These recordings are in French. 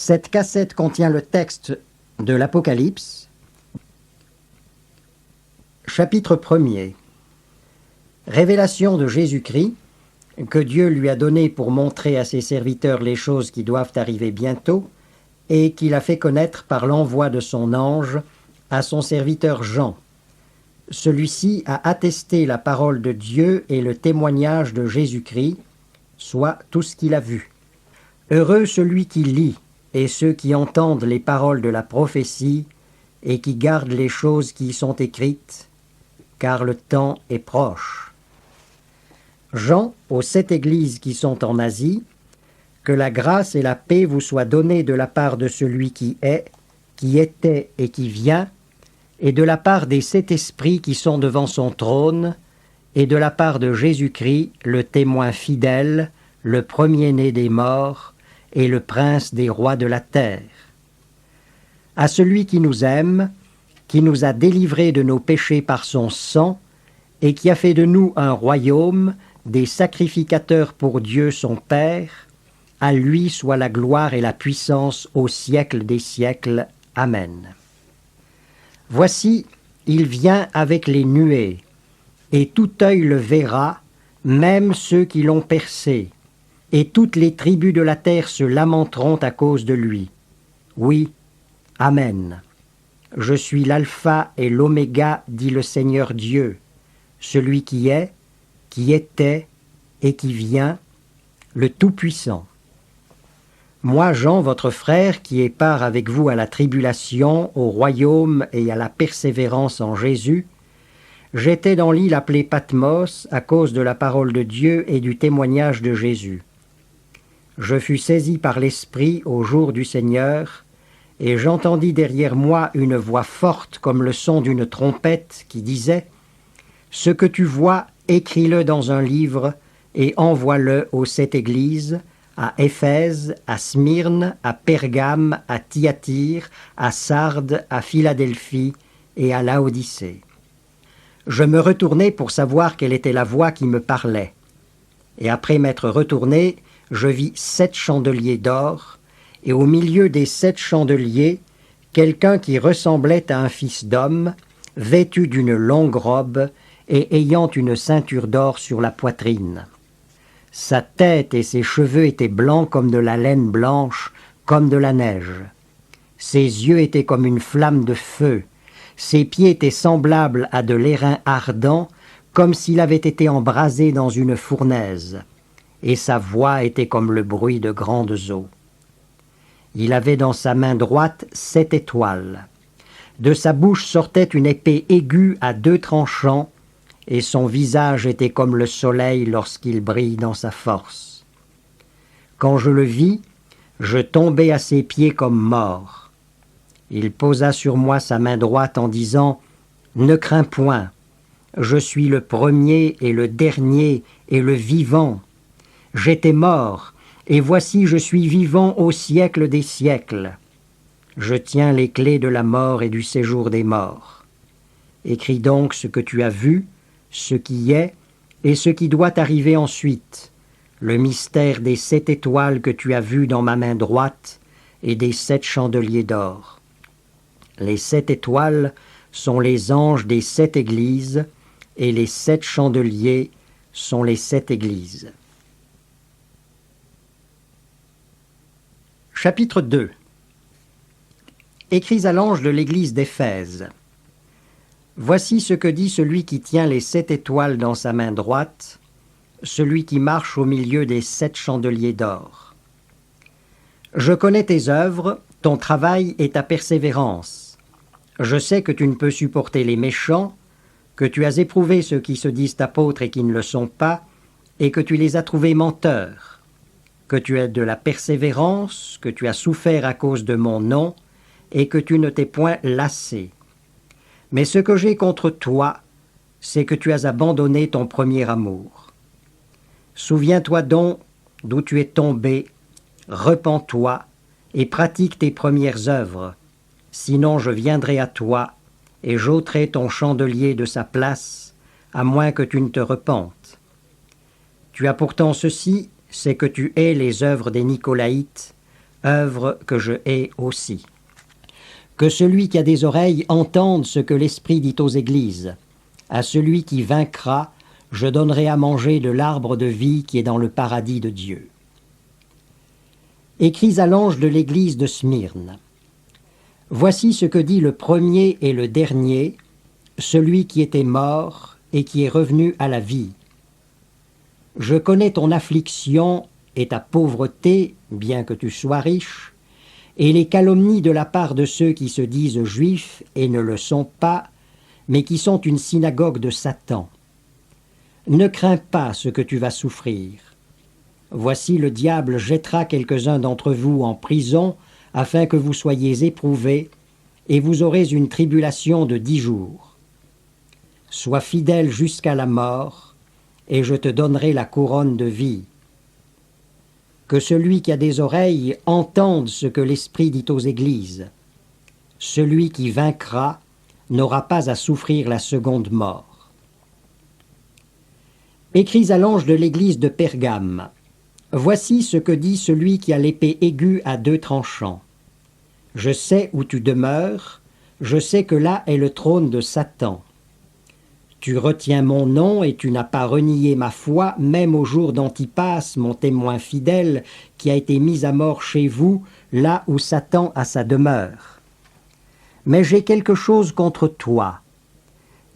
Cette cassette contient le texte de l'Apocalypse, chapitre 1er. Révélation de Jésus-Christ, que Dieu lui a donné pour montrer à ses serviteurs les choses qui doivent arriver bientôt, et qu'il a fait connaître par l'envoi de son ange à son serviteur Jean. Celui-ci a attesté la parole de Dieu et le témoignage de Jésus-Christ, soit tout ce qu'il a vu. Heureux celui qui lit et ceux qui entendent les paroles de la prophétie et qui gardent les choses qui y sont écrites, car le temps est proche. Jean, aux 7 églises qui sont en Asie, que la grâce et la paix vous soient données de la part de celui qui est, qui était et qui vient, et de la part des 7 esprits qui sont devant son trône, et de la part de Jésus-Christ, le témoin fidèle, le premier-né des morts, et le prince des rois de la terre. À celui qui nous aime, qui nous a délivrés de nos péchés par son sang, et qui a fait de nous un royaume, des sacrificateurs pour Dieu son Père, à lui soit la gloire et la puissance au siècle des siècles. Amen. Voici, il vient avec les nuées, et tout œil le verra, même ceux qui l'ont percé, et toutes les tribus de la terre se lamenteront à cause de lui. Oui, Amen. Je suis l'alpha et l'oméga, dit le Seigneur Dieu, celui qui est, qui était et qui vient, le Tout-Puissant. Moi, Jean, votre frère, qui ai part avec vous à la tribulation, au royaume et à la persévérance en Jésus, j'étais dans l'île appelée Patmos à cause de la parole de Dieu et du témoignage de Jésus. Je fus saisi par l'Esprit au jour du Seigneur, et j'entendis derrière moi une voix forte comme le son d'une trompette qui disait « Ce que tu vois, écris-le dans un livre et envoie-le aux 7 églises, à Éphèse, à Smyrne, à Pergame, à Thyatire, à Sardes, à Philadelphie et à Laodicée. » Je me retournai pour savoir quelle était la voix qui me parlait. Et après m'être retourné, je vis 7 chandeliers d'or, et au milieu des 7 chandeliers, quelqu'un qui ressemblait à un fils d'homme, vêtu d'une longue robe et ayant une ceinture d'or sur la poitrine. Sa tête et ses cheveux étaient blancs comme de la laine blanche, comme de la neige. Ses yeux étaient comme une flamme de feu. Ses pieds étaient semblables à de l'airain ardent, comme s'il avait été embrasé dans une fournaise. Et sa voix était comme le bruit de grandes eaux. Il avait dans sa main droite 7 étoiles. De sa bouche sortait une épée aiguë à 2 tranchants, et son visage était comme le soleil lorsqu'il brille dans sa force. Quand je le vis, je tombai à ses pieds comme mort. Il posa sur moi sa main droite en disant « Ne crains point, je suis le premier et le dernier et le vivant. J'étais mort, et voici je suis vivant au siècle des siècles. Je tiens les clés de la mort et du séjour des morts. Écris donc ce que tu as vu, ce qui est et ce qui doit arriver ensuite, le mystère des 7 étoiles que tu as vues dans ma main droite et des 7 chandeliers d'or. Les 7 étoiles sont les anges des 7 églises et les 7 chandeliers sont les 7 églises. Chapitre 2. Écris à l'ange de l'église d'Éphèse. Voici ce que dit celui qui tient les 7 étoiles dans sa main droite, celui qui marche au milieu des 7 chandeliers d'or. Je connais tes œuvres, ton travail et ta persévérance. Je sais que tu ne peux supporter les méchants, que tu as éprouvé ceux qui se disent apôtres et qui ne le sont pas, et que tu les as trouvés menteurs, que tu as de la persévérance, que tu as souffert à cause de mon nom, et que tu ne t'es point lassé. Mais ce que j'ai contre toi, c'est que tu as abandonné ton premier amour. Souviens-toi donc d'où tu es tombé, repens-toi et pratique tes premières œuvres, sinon je viendrai à toi et j'ôterai ton chandelier de sa place, à moins que tu ne te repentes. Tu as pourtant ceci, c'est que tu hais les œuvres des Nicolaïtes, œuvre que je hais aussi. Que celui qui a des oreilles entende ce que l'Esprit dit aux églises. À celui qui vaincra, je donnerai à manger de l'arbre de vie qui est dans le paradis de Dieu. Écris à l'ange de l'église de Smyrne. Voici ce que dit le premier et le dernier, celui qui était mort et qui est revenu à la vie. Je connais ton affliction et ta pauvreté, bien que tu sois riche, et les calomnies de la part de ceux qui se disent juifs et ne le sont pas, mais qui sont une synagogue de Satan. Ne crains pas ce que tu vas souffrir. Voici le diable jettera quelques-uns d'entre vous en prison, afin que vous soyez éprouvés, et vous aurez une tribulation de 10 jours. Sois fidèle jusqu'à la mort, et je te donnerai la couronne de vie. Que celui qui a des oreilles entende ce que l'Esprit dit aux églises. Celui qui vaincra n'aura pas à souffrir la seconde mort. Écris à l'ange de l'église de Pergame. Voici ce que dit celui qui a l'épée aiguë à 2 tranchants. Je sais où tu demeures, je sais que là est le trône de Satan. Tu retiens mon nom et tu n'as pas renié ma foi, même au jour d'Antipas, mon témoin fidèle, qui a été mis à mort chez vous, là où Satan a sa demeure. Mais j'ai quelque chose contre toi.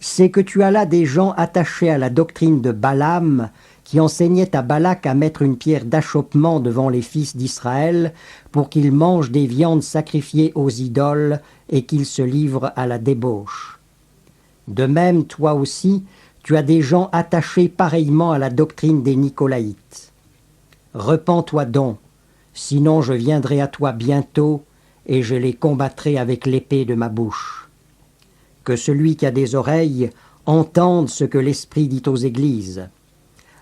C'est que tu as là des gens attachés à la doctrine de Balaam, qui enseignait à Balak à mettre une pierre d'achoppement devant les fils d'Israël pour qu'ils mangent des viandes sacrifiées aux idoles et qu'ils se livrent à la débauche. De même, toi aussi, tu as des gens attachés pareillement à la doctrine des Nicolaïtes. Repens-toi donc, sinon je viendrai à toi bientôt et je les combattrai avec l'épée de ma bouche. Que celui qui a des oreilles entende ce que l'Esprit dit aux églises.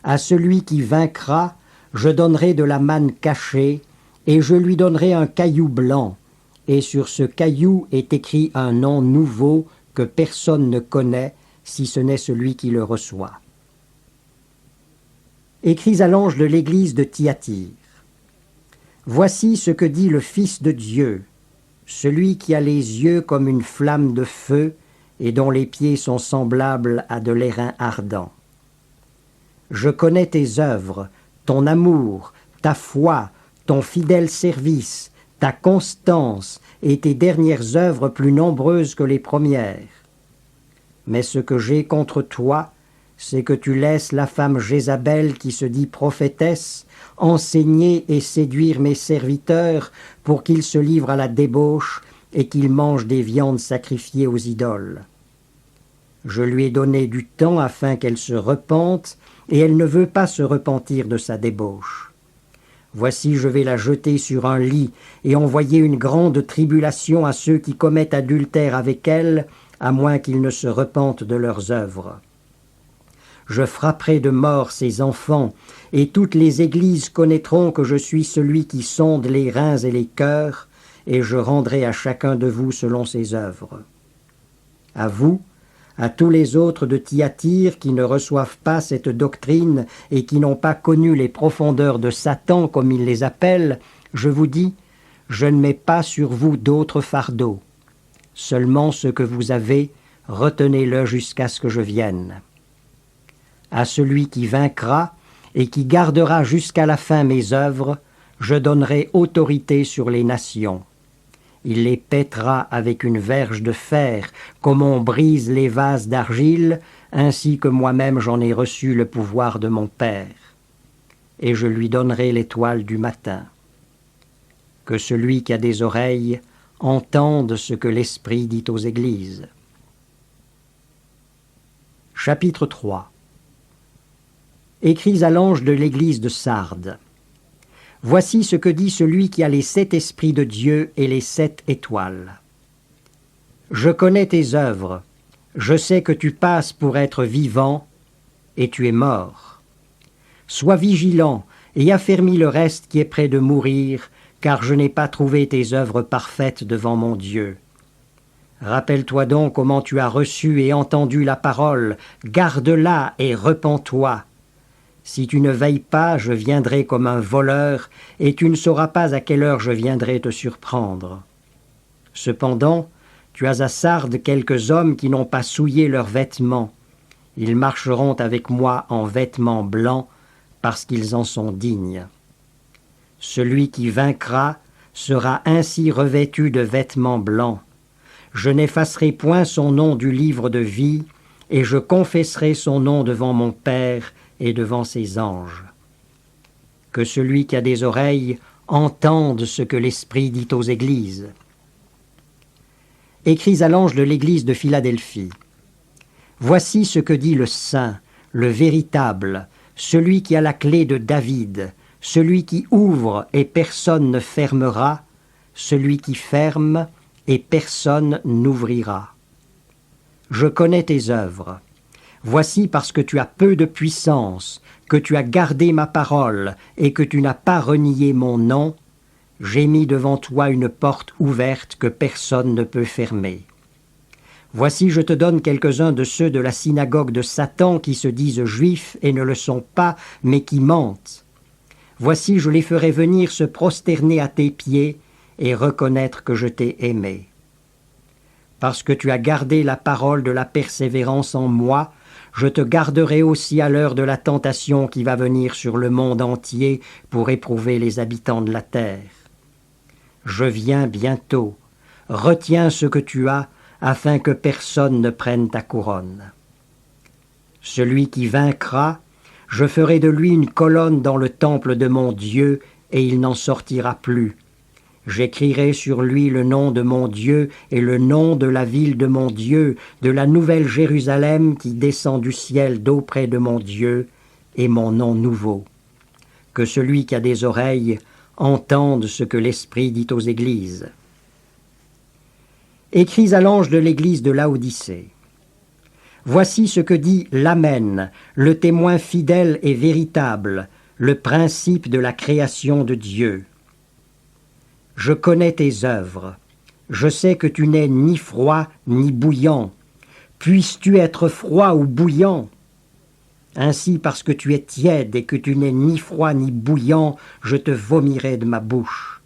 À celui qui vaincra, je donnerai de la manne cachée, et je lui donnerai un caillou blanc, et sur ce caillou est écrit un nom nouveau que personne ne connaît, si ce n'est celui qui le reçoit. Écris à l'ange de l'église de Thyatire. Voici ce que dit le Fils de Dieu, celui qui a les yeux comme une flamme de feu, et dont les pieds sont semblables à de l'airain ardent. Je connais tes œuvres, ton amour, ta foi, ton fidèle service, ta constance et tes dernières œuvres plus nombreuses que les premières. Mais ce que j'ai contre toi, c'est que tu laisses la femme Jézabel qui se dit prophétesse enseigner et séduire mes serviteurs pour qu'ils se livrent à la débauche et qu'ils mangent des viandes sacrifiées aux idoles. Je lui ai donné du temps afin qu'elle se repente, et elle ne veut pas se repentir de sa débauche. Voici, je vais la jeter sur un lit et envoyer une grande tribulation à ceux qui commettent adultère avec elle, à moins qu'ils ne se repentent de leurs œuvres. Je frapperai de mort ses enfants, et toutes les églises connaîtront que je suis celui qui sonde les reins et les cœurs, et je rendrai à chacun de vous selon ses œuvres. À vous, à tous les autres de Thyatire qui ne reçoivent pas cette doctrine et qui n'ont pas connu les profondeurs de Satan comme il les appelle, je vous dis, je ne mets pas sur vous d'autres fardeaux. Seulement ce que vous avez, retenez-le jusqu'à ce que je vienne. À celui qui vaincra et qui gardera jusqu'à la fin mes œuvres, je donnerai autorité sur les nations. Il les pètera avec une verge de fer, comme on brise les vases d'argile, ainsi que moi-même j'en ai reçu le pouvoir de mon Père. Et je lui donnerai l'étoile du matin. Que celui qui a des oreilles entende ce que l'Esprit dit aux églises. Chapitre 3. Écris à l'ange de l'église de Sardes. Voici ce que dit celui qui a les 7 esprits de Dieu et les 7 étoiles. Je connais tes œuvres, je sais que tu passes pour être vivant, et tu es mort. Sois vigilant et affermis le reste qui est près de mourir, car je n'ai pas trouvé tes œuvres parfaites devant mon Dieu. Rappelle-toi donc comment tu as reçu et entendu la parole, garde-la et repens-toi. Si tu ne veilles pas, je viendrai comme un voleur, et tu ne sauras pas à quelle heure je viendrai te surprendre. Cependant, tu as à Sardes quelques hommes qui n'ont pas souillé leurs vêtements. Ils marcheront avec moi en vêtements blancs, parce qu'ils en sont dignes. Celui qui vaincra sera ainsi revêtu de vêtements blancs. Je n'effacerai point son nom du livre de vie, et je confesserai son nom devant mon Père et devant ses anges. Que celui qui a des oreilles entende ce que l'Esprit dit aux églises. Écris à l'ange de l'église de Philadelphie. Voici ce que dit le Saint, le véritable, celui qui a la clé de David, celui qui ouvre et personne ne fermera, celui qui ferme et personne n'ouvrira. Je connais tes œuvres. Voici parce que tu as peu de puissance, que tu as gardé ma parole et que tu n'as pas renié mon nom, j'ai mis devant toi une porte ouverte que personne ne peut fermer. Voici, je te donne quelques-uns de ceux de la synagogue de Satan qui se disent juifs et ne le sont pas, mais qui mentent. Voici, je les ferai venir se prosterner à tes pieds et reconnaître que je t'ai aimé. Parce que tu as gardé la parole de la persévérance en moi, je te garderai aussi à l'heure de la tentation qui va venir sur le monde entier pour éprouver les habitants de la terre. Je viens bientôt. Retiens ce que tu as, afin que personne ne prenne ta couronne. Celui qui vaincra, je ferai de lui une colonne dans le temple de mon Dieu, et il n'en sortira plus. J'écrirai sur lui le nom de mon Dieu et le nom de la ville de mon Dieu, de la nouvelle Jérusalem qui descend du ciel d'auprès de mon Dieu, et mon nom nouveau. Que celui qui a des oreilles entende ce que l'Esprit dit aux églises. Écris à l'ange de l'église de Laodicée. Voici ce que dit l'Amen, le témoin fidèle et véritable, le principe de la création de Dieu. Je connais tes œuvres. Je sais que tu n'es ni froid ni bouillant. Puisses-tu être froid ou bouillant? Ainsi, parce que tu es tiède et que tu n'es ni froid ni bouillant, je te vomirai de ma bouche.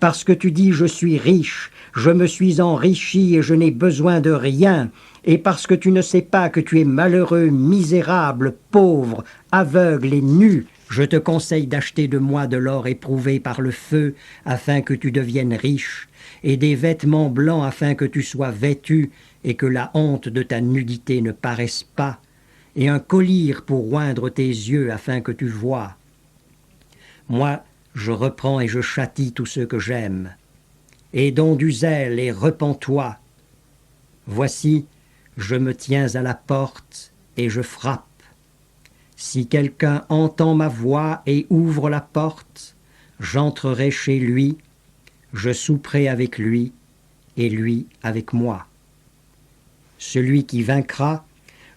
Parce que tu dis « je suis riche », je me suis enrichi et je n'ai besoin de rien, et parce que tu ne sais pas que tu es malheureux, misérable, pauvre, aveugle et nu, je te conseille d'acheter de moi de l'or éprouvé par le feu, afin que tu deviennes riche, et des vêtements blancs afin que tu sois vêtu, et que la honte de ta nudité ne paraisse pas, et un collier pour oindre tes yeux afin que tu voies. Moi, je reprends et je châtie tous ceux que j'aime. Aie donc du zèle et repens-toi. Voici, je me tiens à la porte et je frappe. Si quelqu'un entend ma voix et ouvre la porte, j'entrerai chez lui, je souperai avec lui et lui avec moi. Celui qui vaincra,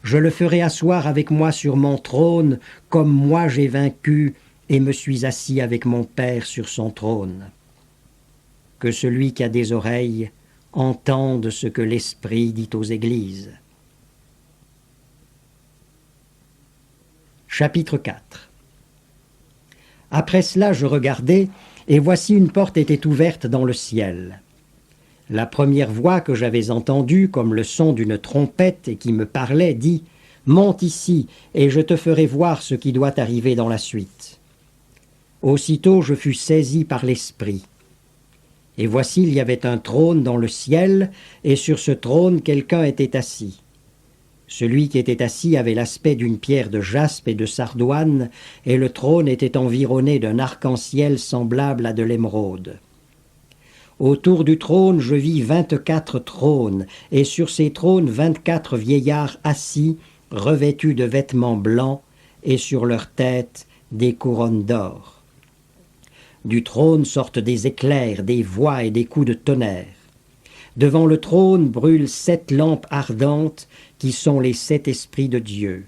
je le ferai asseoir avec moi sur mon trône, comme moi j'ai vaincu et me suis assis avec mon Père sur son trône. Que celui qui a des oreilles entende ce que l'Esprit dit aux églises. Chapitre 4. Après cela, je regardai, et voici une porte était ouverte dans le ciel. La première voix que j'avais entendue, comme le son d'une trompette et qui me parlait, dit « Monte ici, et je te ferai voir ce qui doit arriver dans la suite. » Aussitôt je fus saisi par l'Esprit. Et voici, il y avait un trône dans le ciel, et sur ce trône quelqu'un était assis. Celui qui était assis avait l'aspect d'une pierre de jaspe et de sardoine, et le trône était environné d'un arc-en-ciel semblable à de l'émeraude. Autour du trône, je vis 24 trônes, et sur ces trônes 24 vieillards assis, revêtus de vêtements blancs, et sur leurs têtes des couronnes d'or. Du trône sortent des éclairs, des voix et des coups de tonnerre. Devant le trône brûlent 7 lampes ardentes qui sont les 7 esprits de Dieu.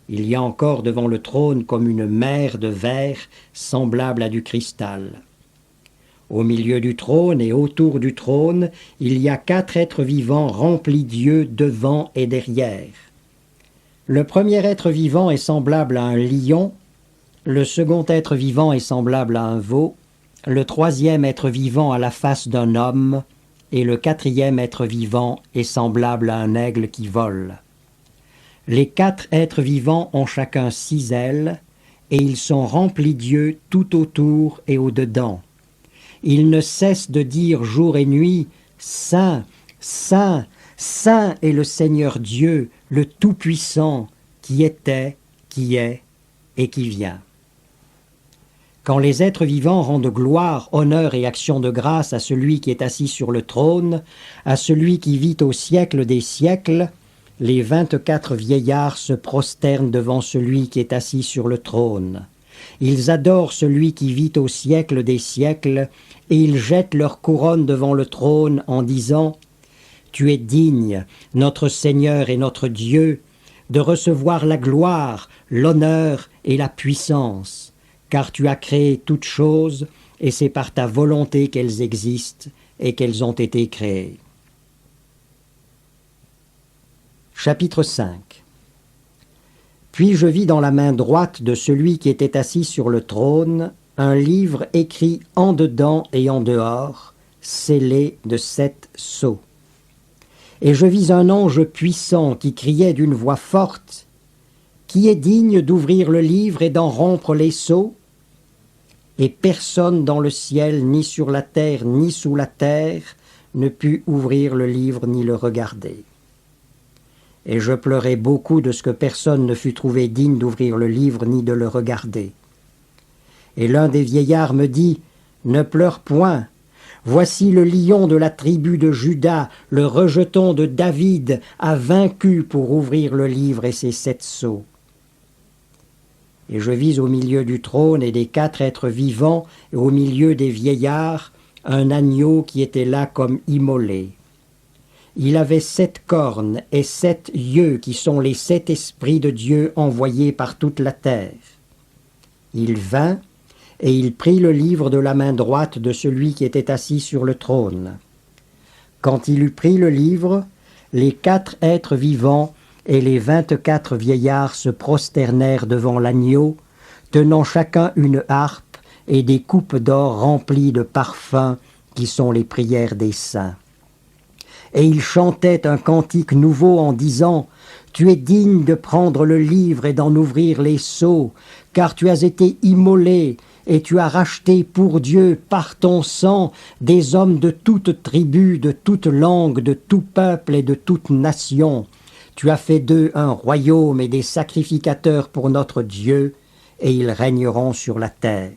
Il y a encore devant le trône comme une mer de verre semblable à du cristal. Au milieu du trône et autour du trône, il y a 4 êtres vivants remplis d'yeux devant et derrière. Le premier être vivant est semblable à un lion, le second être vivant est semblable à un veau, le troisième être vivant à la face d'un homme, et le quatrième être vivant est semblable à un aigle qui vole. Les 4 êtres vivants ont chacun 6 ailes, et ils sont remplis d'yeux tout autour et au-dedans. Ils ne cessent de dire jour et nuit, « Saint, Saint, Saint est le Seigneur Dieu, le Tout-Puissant, qui était, qui est et qui vient. » Quand les êtres vivants rendent gloire, honneur et action de grâce à celui qui est assis sur le trône, à celui qui vit au siècle des siècles, les 24 vieillards se prosternent devant celui qui est assis sur le trône. Ils adorent celui qui vit au siècle des siècles, et ils jettent leur couronne devant le trône en disant « Tu es digne, notre Seigneur et notre Dieu, de recevoir la gloire, l'honneur et la puissance, car tu as créé toutes choses, et c'est par ta volonté qu'elles existent et qu'elles ont été créées. » Chapitre 5. Puis je vis dans la main droite de celui qui était assis sur le trône un livre écrit en dedans et en dehors, scellé de 7 sceaux. Et je vis un ange puissant qui criait d'une voix forte, « Qui est digne d'ouvrir le livre et d'en rompre les sceaux ?» Et personne dans le ciel, ni sur la terre, ni sous la terre, ne put ouvrir le livre ni le regarder. Et je pleurai beaucoup de ce que personne ne fut trouvé digne d'ouvrir le livre ni de le regarder. Et l'un des vieillards me dit, « Ne pleure point, voici le lion de la tribu de Juda, le rejeton de David, a vaincu pour ouvrir le livre et ses 7 sceaux. » Et je vis au milieu du trône et des 4 êtres vivants, et au milieu des vieillards, un agneau qui était là comme immolé. Il avait 7 cornes et 7 yeux qui sont les 7 esprits de Dieu envoyés par toute la terre. Il vint et il prit le livre de la main droite de celui qui était assis sur le trône. Quand il eut pris le livre, les 4 êtres vivants et les 24 vieillards se prosternèrent devant l'agneau, tenant chacun une harpe et des coupes d'or remplies de parfums qui sont les prières des saints. Et ils chantaient un cantique nouveau en disant « Tu es digne de prendre le livre et d'en ouvrir les sceaux, car tu as été immolé et tu as racheté pour Dieu par ton sang des hommes de toute tribu, de toute langue, de tout peuple et de toute nation. Tu as fait d'eux un royaume et des sacrificateurs pour notre Dieu, et ils régneront sur la terre. »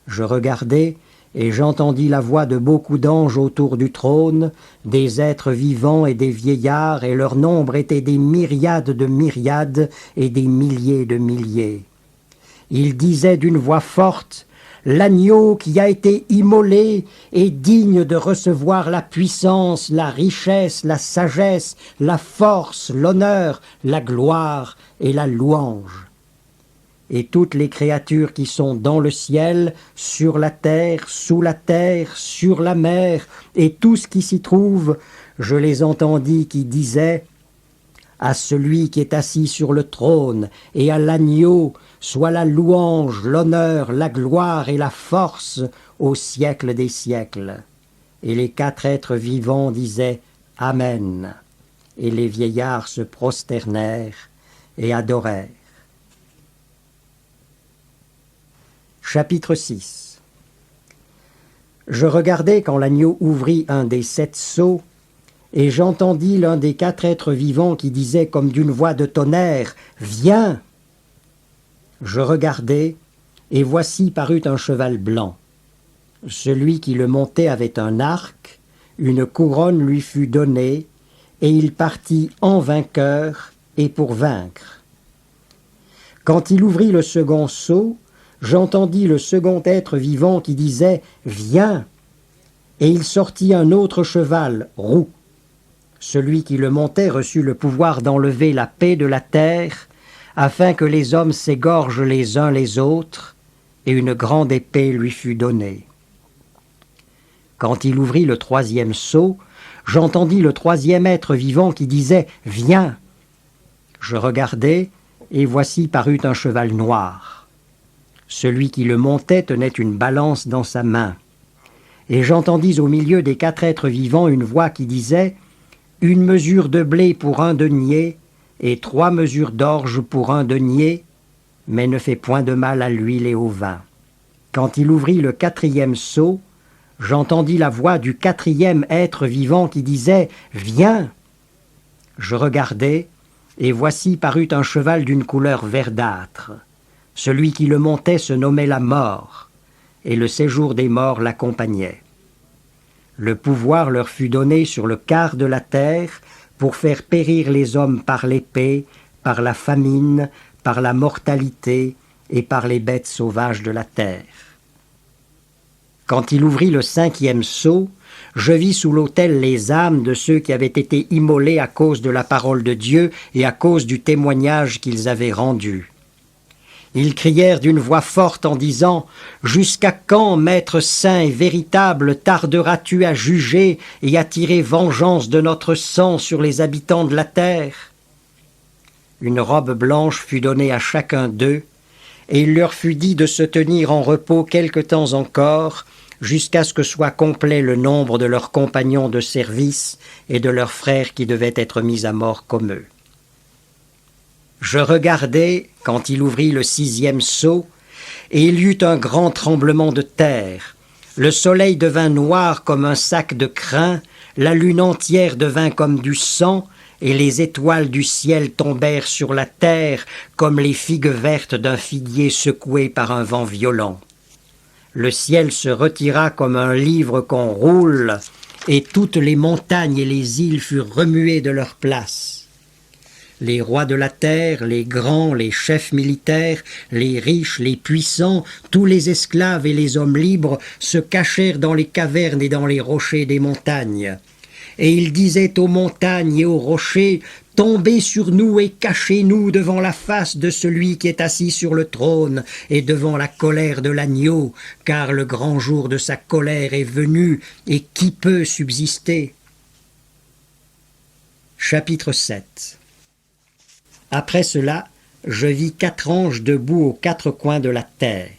Je regardai, et j'entendis la voix de beaucoup d'anges autour du trône, des êtres vivants et des vieillards, et leur nombre était des myriades de myriades et des milliers de milliers. Ils disaient d'une voix forte, « L'agneau qui a été immolé est digne de recevoir la puissance, la richesse, la sagesse, la force, l'honneur, la gloire et la louange. » Et toutes les créatures qui sont dans le ciel, sur la terre, sous la terre, sur la mer, et tout ce qui s'y trouve, je les entendis qui disaient « À celui qui est assis sur le trône et à l'agneau, soit la louange, l'honneur, la gloire et la force au siècle des siècles. » Et les 4 êtres vivants disaient « Amen. » Et les vieillards se prosternèrent et adorèrent. Chapitre 6. Je regardai quand l'agneau ouvrit un des 7 sceaux, et j'entendis l'un des 4 êtres vivants qui disait comme d'une voix de tonnerre, « Viens !» Je regardai, et voici parut un cheval blanc. Celui qui le montait avait un arc, une couronne lui fut donnée, et il partit en vainqueur et pour vaincre. Quand il ouvrit le second sceau, j'entendis le second être vivant qui disait « Viens !» Et il sortit un autre cheval, roux. Celui qui le montait reçut le pouvoir d'enlever la paix de la terre, afin que les hommes s'égorgent les uns les autres, et une grande épée lui fut donnée. Quand il ouvrit le 3e sceau, j'entendis le 3e être vivant qui disait « Viens !» Je regardai, et voici parut un cheval noir. Celui qui le montait tenait une balance dans sa main. Et j'entendis au milieu des 4 êtres vivants une voix qui disait « Une mesure de blé pour 1 denier, et 3 mesures d'orge pour 1 denier, mais ne fais point de mal à l'huile et au vin. » Quand il ouvrit le 4e seau, j'entendis la voix du 4e être vivant qui disait « Viens !» Je regardai, et voici parut un cheval d'une couleur verdâtre. Celui qui le montait se nommait la mort, et le séjour des morts l'accompagnait. Le pouvoir leur fut donné sur le quart de la terre pour faire périr les hommes par l'épée, par la famine, par la mortalité et par les bêtes sauvages de la terre. Quand il ouvrit le 5e seau, je vis sous l'autel les âmes de ceux qui avaient été immolés à cause de la parole de Dieu et à cause du témoignage qu'ils avaient rendu. Ils crièrent d'une voix forte en disant « Jusqu'à quand, Maître saint et véritable, tarderas-tu à juger et à tirer vengeance de notre sang sur les habitants de la terre ?» Une robe blanche fut donnée à chacun d'eux, et il leur fut dit de se tenir en repos quelque temps encore, jusqu'à ce que soit complet le nombre de leurs compagnons de service et de leurs frères qui devaient être mis à mort comme eux. Je regardai quand il ouvrit le 6e seau, et il y eut un grand tremblement de terre. Le soleil devint noir comme un sac de crin, la lune entière devint comme du sang, et les étoiles du ciel tombèrent sur la terre comme les figues vertes d'un figuier secoué par un vent violent. Le ciel se retira comme un livre qu'on roule, et toutes les montagnes et les îles furent remuées de leur place. Les rois de la terre, les grands, les chefs militaires, les riches, les puissants, tous les esclaves et les hommes libres se cachèrent dans les cavernes et dans les rochers des montagnes. Et ils disaient aux montagnes et aux rochers « Tombez sur nous et cachez-nous devant la face de celui qui est assis sur le trône et devant la colère de l'agneau, car le grand jour de sa colère est venu, et qui peut subsister ?» Chapitre 7. Après cela, je vis 4 anges debout aux 4 coins de la terre.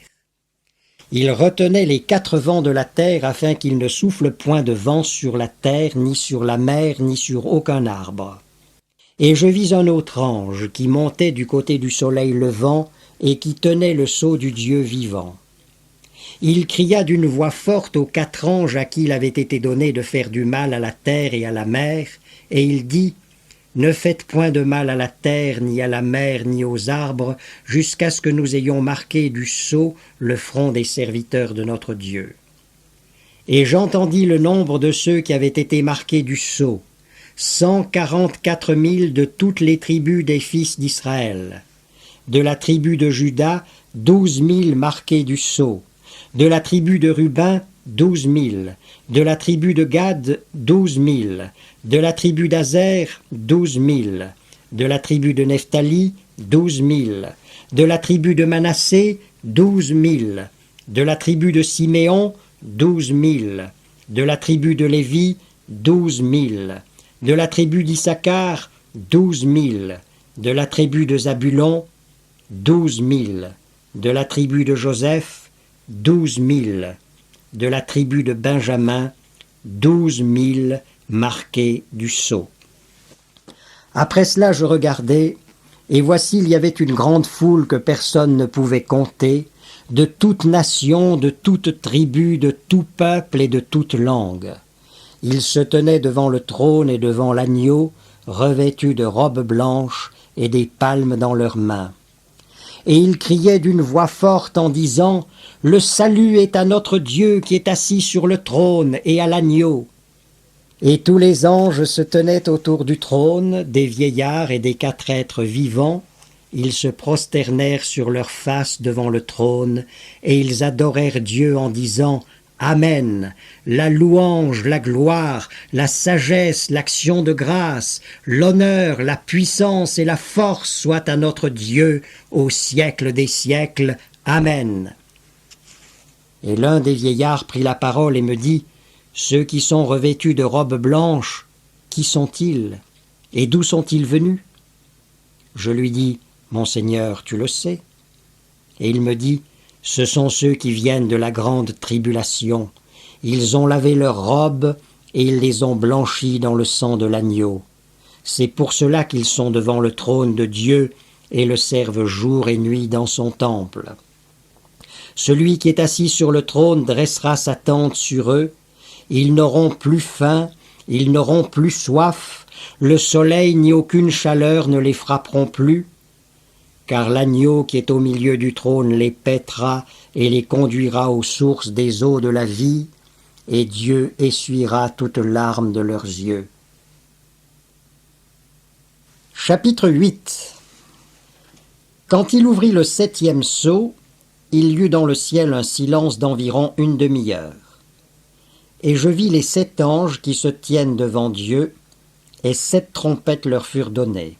Ils retenaient les 4 vents de la terre afin qu'il ne souffle point de vent sur la terre, ni sur la mer, ni sur aucun arbre. Et je vis un autre ange qui montait du côté du soleil levant et qui tenait le sceau du Dieu vivant. Il cria d'une voix forte aux 4 anges à qui il avait été donné de faire du mal à la terre et à la mer, et il dit « Ne faites point de mal à la terre, ni à la mer, ni aux arbres, jusqu'à ce que nous ayons marqué du sceau le front des serviteurs de notre Dieu. » Et j'entendis le nombre de ceux qui avaient été marqués du sceau, 144 000 de toutes les tribus des fils d'Israël. De la tribu de Juda, 12 000 marqués du sceau. De la tribu de Ruben, 12 000. De la tribu de Gad, 12 000. De la tribu d'Azer, 12 000. De la tribu de Nephtali, 12 000. De la tribu de Manassé, 12 000. De la tribu de Siméon, 12 000. De la tribu de Lévi, 12 000. De la tribu d'Issachar, 12 000. De la tribu de Zabulon, 12 000. De la tribu de Joseph, 12 000. De la tribu de Benjamin, 12 000 marqués du sceau. Après cela je regardai, et voici il y avait une grande foule que personne ne pouvait compter, de toute nation, de toute tribu, de tout peuple et de toute langue. Ils se tenaient devant le trône et devant l'agneau, revêtus de robes blanches et des palmes dans leurs mains. Et ils criaient d'une voix forte en disant « Le salut est à notre Dieu qui est assis sur le trône et à l'agneau. » Et tous les anges se tenaient autour du trône, des vieillards et des 4 êtres vivants. Ils se prosternèrent sur leurs faces devant le trône, et ils adorèrent Dieu en disant « Amen, la louange, la gloire, la sagesse, l'action de grâce, l'honneur, la puissance et la force soient à notre Dieu au siècle des siècles. Amen. » Et l'un des vieillards prit la parole et me dit « Ceux qui sont revêtus de robes blanches, qui sont-ils? Et d'où sont-ils venus » Je lui dis, « Mon Seigneur, tu le sais. » Et il me dit, « Ce sont ceux qui viennent de la grande tribulation. Ils ont lavé leurs robes et ils les ont blanchies dans le sang de l'agneau. C'est pour cela qu'ils sont devant le trône de Dieu et le servent jour et nuit dans son temple. Celui qui est assis sur le trône dressera sa tente sur eux. Ils n'auront plus faim, ils n'auront plus soif, le soleil ni aucune chaleur ne les frapperont plus, car l'agneau qui est au milieu du trône les paîtra et les conduira aux sources des eaux de la vie, et Dieu essuiera toute larme de leurs yeux. » Chapitre 8. Quand il ouvrit le 7e sceau, il y eut dans le ciel un silence d'environ une demi-heure. Et je vis les 7 anges qui se tiennent devant Dieu, et 7 trompettes leur furent données.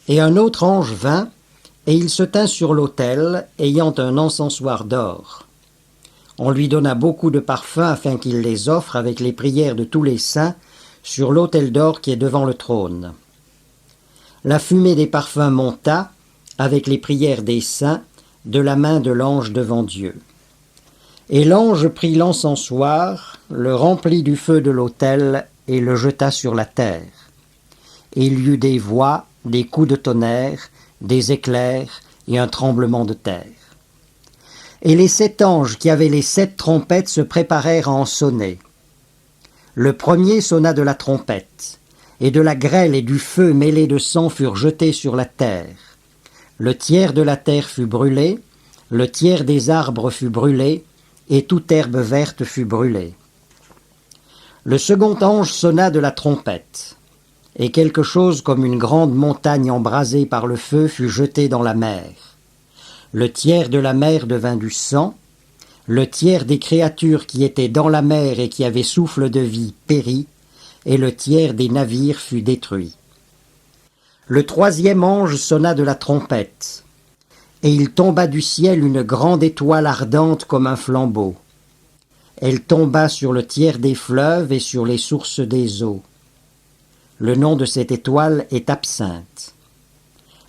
Et un autre ange vint, et il se tint sur l'autel, ayant un encensoir d'or. On lui donna beaucoup de parfums afin qu'il les offre avec les prières de tous les saints sur l'autel d'or qui est devant le trône. La fumée des parfums monta, avec les prières des saints, de la main de l'ange devant Dieu. Et l'ange prit l'encensoir, le remplit du feu de l'autel et le jeta sur la terre. Et il y eut des voix, des coups de tonnerre, des éclairs et un tremblement de terre. Et les 7 anges qui avaient les 7 trompettes se préparèrent à en sonner. Le premier sonna de la trompette, et de la grêle et du feu mêlés de sang furent jetés sur la terre. Le tiers de la terre fut brûlé, le tiers des arbres fut brûlé, et toute herbe verte fut brûlée. Le second ange sonna de la trompette, et quelque chose comme une grande montagne embrasée par le feu fut jeté dans la mer. Le tiers de la mer devint du sang, le tiers des créatures qui étaient dans la mer et qui avaient souffle de vie périt, et le tiers des navires fut détruit. Le troisième ange sonna de la trompette, et il tomba du ciel une grande étoile ardente comme un flambeau. Elle tomba sur le tiers des fleuves et sur les sources des eaux. Le nom de cette étoile est Absinthe.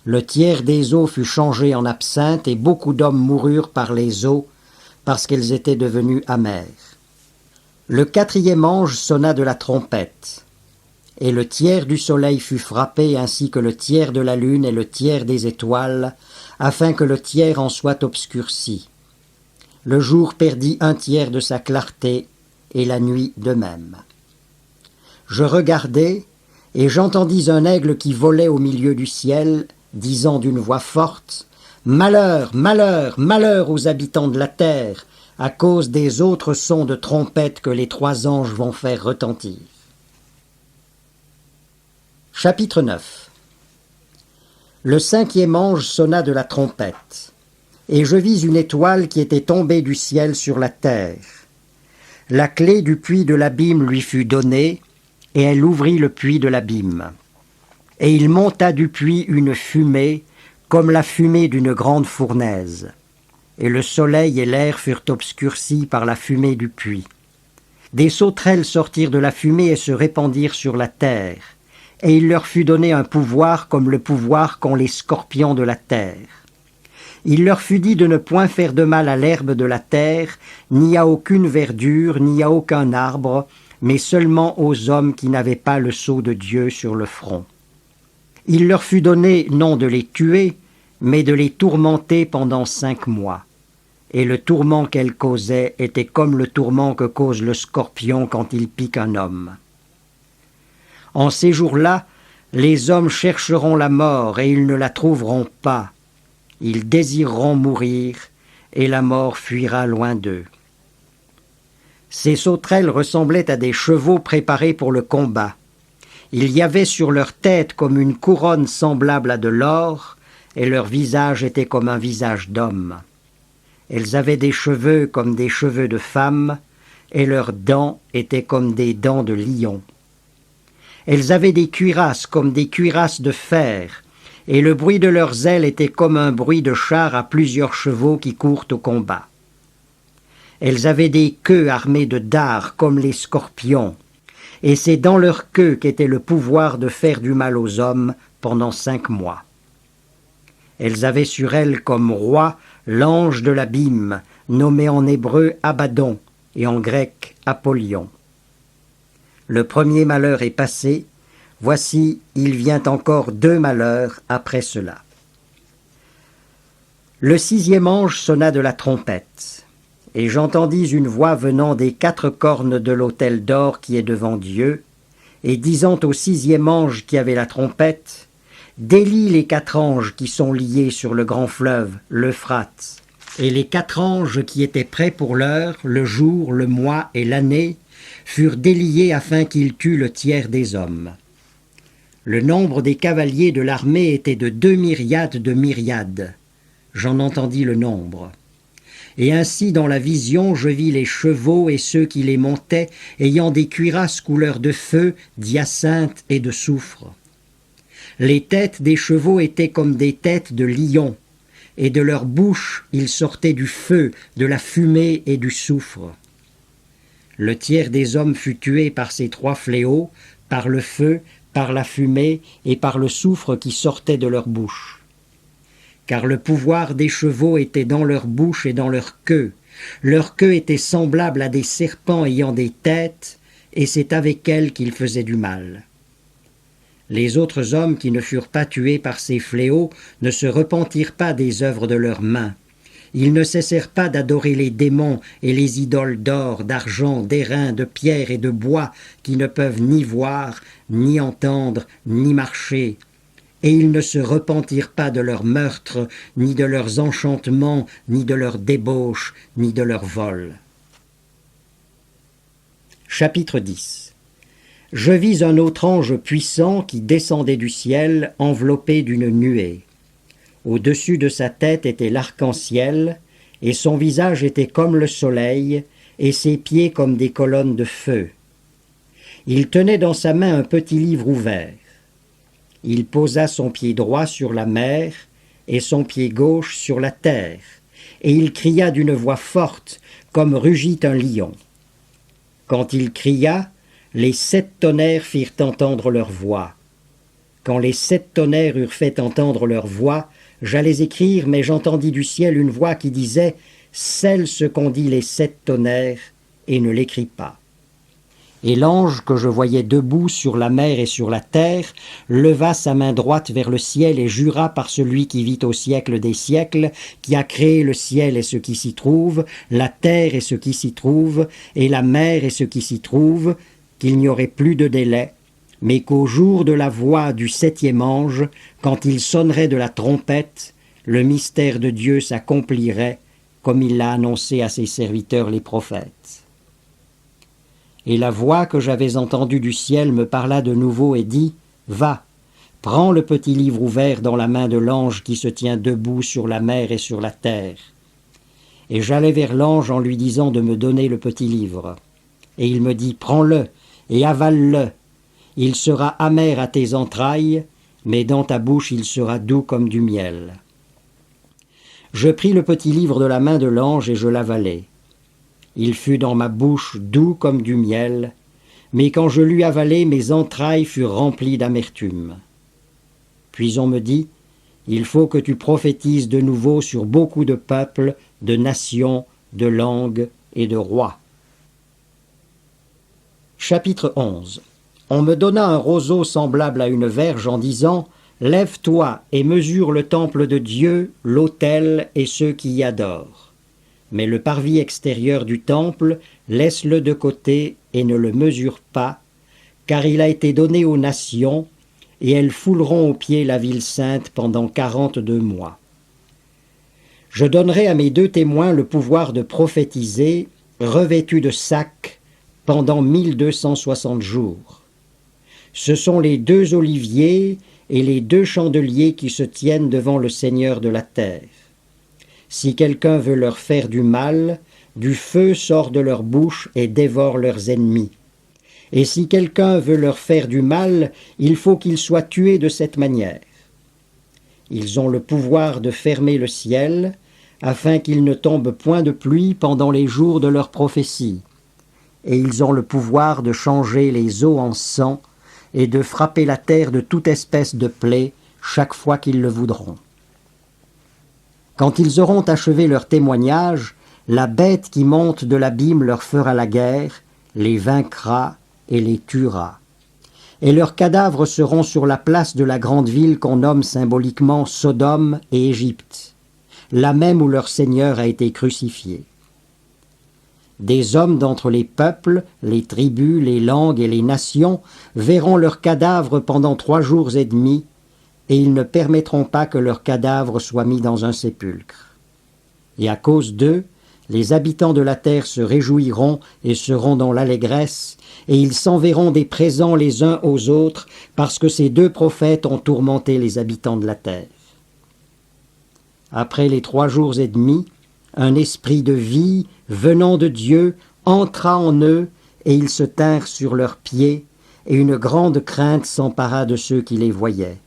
Le tiers des eaux fut changé en absinthe et beaucoup d'hommes moururent par les eaux parce qu'elles étaient devenues amères. Le quatrième ange sonna de la trompette, et le tiers du soleil fut frappé ainsi que le tiers de la lune et le tiers des étoiles, afin que le tiers en soit obscurci. Le jour perdit un tiers de sa clarté, et la nuit de même. Je regardai, et j'entendis un aigle qui volait au milieu du ciel, disant d'une voix forte, « Malheur, malheur, malheur aux habitants de la terre, à cause des autres sons de trompette que les 3 anges vont faire retentir. » Chapitre 9. Le 5e ange sonna de la trompette, et je vis une étoile qui était tombée du ciel sur la terre. La clé du puits de l'abîme lui fut donnée, et elle ouvrit le puits de l'abîme. Et il monta du puits une fumée, comme la fumée d'une grande fournaise. Et le soleil et l'air furent obscurcis par la fumée du puits. Des sauterelles sortirent de la fumée et se répandirent sur la terre, et il leur fut donné un pouvoir comme le pouvoir qu'ont les scorpions de la terre. Il leur fut dit de ne point faire de mal à l'herbe de la terre, ni à aucune verdure, ni à aucun arbre, mais seulement aux hommes qui n'avaient pas le sceau de Dieu sur le front. Il leur fut donné non de les tuer, mais de les tourmenter pendant 5 mois. Et le tourment qu'elle causait était comme le tourment que cause le scorpion quand il pique un homme. En ces jours-là, les hommes chercheront la mort et ils ne la trouveront pas. Ils désireront mourir et la mort fuira loin d'eux. Ces sauterelles ressemblaient à des chevaux préparés pour le combat. Il y avait sur leur tête comme une couronne semblable à de l'or, et leur visage était comme un visage d'homme. Elles avaient des cheveux comme des cheveux de femme, et leurs dents étaient comme des dents de lion. Elles avaient des cuirasses comme des cuirasses de fer, et le bruit de leurs ailes était comme un bruit de char à plusieurs chevaux qui courent au combat. Elles avaient des queues armées de dards comme les scorpions, et c'est dans leur queue qu'était le pouvoir de faire du mal aux hommes pendant 5 mois. Elles avaient sur elles comme roi l'ange de l'abîme, nommé en hébreu Abaddon et en grec Apollyon. Le premier malheur est passé, voici, il vient encore 2 malheurs après cela. Le 6e ange sonna de la trompette, et j'entendis une voix venant des 4 cornes de l'autel d'or qui est devant Dieu, et disant au 6e ange qui avait la trompette, « Délie les 4 anges qui sont liés sur le grand fleuve, l'Euphrate. » Et les 4 anges qui étaient prêts pour l'heure, le jour, le mois et l'année, furent déliés afin qu'ils tuent le tiers des hommes. Le nombre des cavaliers de l'armée était de 2 myriades de myriades. J'en entendis le nombre. Et ainsi dans la vision je vis les chevaux et ceux qui les montaient, ayant des cuirasses couleur de feu, d'hyacinthe et de soufre. Les têtes des chevaux étaient comme des têtes de lions, et de leur bouche il sortait du feu, de la fumée et du soufre. Le tiers des hommes fut tué par ces 3 fléaux, par le feu, par la fumée et par le soufre qui sortait de leur bouche. Car le pouvoir des chevaux était dans leur bouche et dans leur queue. Leur queue était semblable à des serpents ayant des têtes, et c'est avec elles qu'ils faisaient du mal. Les autres hommes qui ne furent pas tués par ces fléaux ne se repentirent pas des œuvres de leurs mains. Ils ne cessèrent pas d'adorer les démons et les idoles d'or, d'argent, d'airain, de pierre et de bois qui ne peuvent ni voir, ni entendre, ni marcher. Et ils ne se repentirent pas de leurs meurtres, ni de leurs enchantements, ni de leurs débauches, ni de leurs vols. Chapitre 10. Je vis un autre ange puissant qui descendait du ciel, enveloppé d'une nuée. Au-dessus de sa tête était l'arc-en-ciel, et son visage était comme le soleil, et ses pieds comme des colonnes de feu. Il tenait dans sa main un petit livre ouvert. Il posa son pied droit sur la mer, et son pied gauche sur la terre, et il cria d'une voix forte, comme rugit un lion. Quand il cria, les 7 tonnerres firent entendre leur voix. Quand les 7 tonnerres eurent fait entendre leur voix, j'allais écrire, mais j'entendis du ciel une voix qui disait « Scelle ce qu'ont dit les 7 tonnerres, et ne l'écris pas. » Et l'ange que je voyais debout sur la mer et sur la terre leva sa main droite vers le ciel et jura par celui qui vit au siècle des siècles, qui a créé le ciel et ce qui s'y trouve, la terre et ce qui s'y trouve, et la mer et ce qui s'y trouve, qu'il n'y aurait plus de délai, mais qu'au jour de la voix du 7e ange, quand il sonnerait de la trompette, le mystère de Dieu s'accomplirait, comme il l'a annoncé à ses serviteurs les prophètes. Et la voix que j'avais entendue du ciel me parla de nouveau et dit « Va, prends le petit livre ouvert dans la main de l'ange qui se tient debout sur la mer et sur la terre. » Et j'allai vers l'ange en lui disant de me donner le petit livre. Et il me dit « Prends-le et avale-le. Il sera amer à tes entrailles, mais dans ta bouche il sera doux comme du miel. » Je pris le petit livre de la main de l'ange et je l'avalai. Il fut dans ma bouche doux comme du miel, mais quand je l'eus avalé, mes entrailles furent remplies d'amertume. Puis on me dit, il faut que tu prophétises de nouveau sur beaucoup de peuples, de nations, de langues et de rois. Chapitre 11. On me donna un roseau semblable à une verge en disant « Lève-toi et mesure le temple de Dieu, l'autel et ceux qui y adorent. Mais le parvis extérieur du temple, laisse-le de côté et ne le mesure pas, car il a été donné aux nations, et elles fouleront aux pieds la ville sainte pendant 42 mois. Je donnerai à mes 2 témoins le pouvoir de prophétiser, revêtus de sacs, pendant 1260 jours. Ce sont les 2 oliviers et les 2 chandeliers qui se tiennent devant le Seigneur de la terre. Si quelqu'un veut leur faire du mal, du feu sort de leur bouche et dévore leurs ennemis. Et si quelqu'un veut leur faire du mal, il faut qu'il soit tué de cette manière. Ils ont le pouvoir de fermer le ciel, afin qu'il ne tombe point de pluie pendant les jours de leur prophétie. Et ils ont le pouvoir de changer les eaux en sang et de frapper la terre de toute espèce de plaie chaque fois qu'ils le voudront. Quand ils auront achevé leur témoignage, la bête qui monte de l'abîme leur fera la guerre, les vaincra et les tuera. Et leurs cadavres seront sur la place de la grande ville qu'on nomme symboliquement Sodome et Égypte, là même où leur Seigneur a été crucifié. Des hommes d'entre les peuples, les tribus, les langues et les nations verront leurs cadavres pendant 3 jours et demi, et ils ne permettront pas que leurs cadavres soient mis dans un sépulcre. Et à cause d'eux, les habitants de la terre se réjouiront et seront dans l'allégresse, et ils s'enverront des présents les uns aux autres, parce que ces 2 prophètes ont tourmenté les habitants de la terre. Après les 3 jours et demi, un esprit de vie, venant de Dieu, entra en eux, et ils se tinrent sur leurs pieds, et une grande crainte s'empara de ceux qui les voyaient.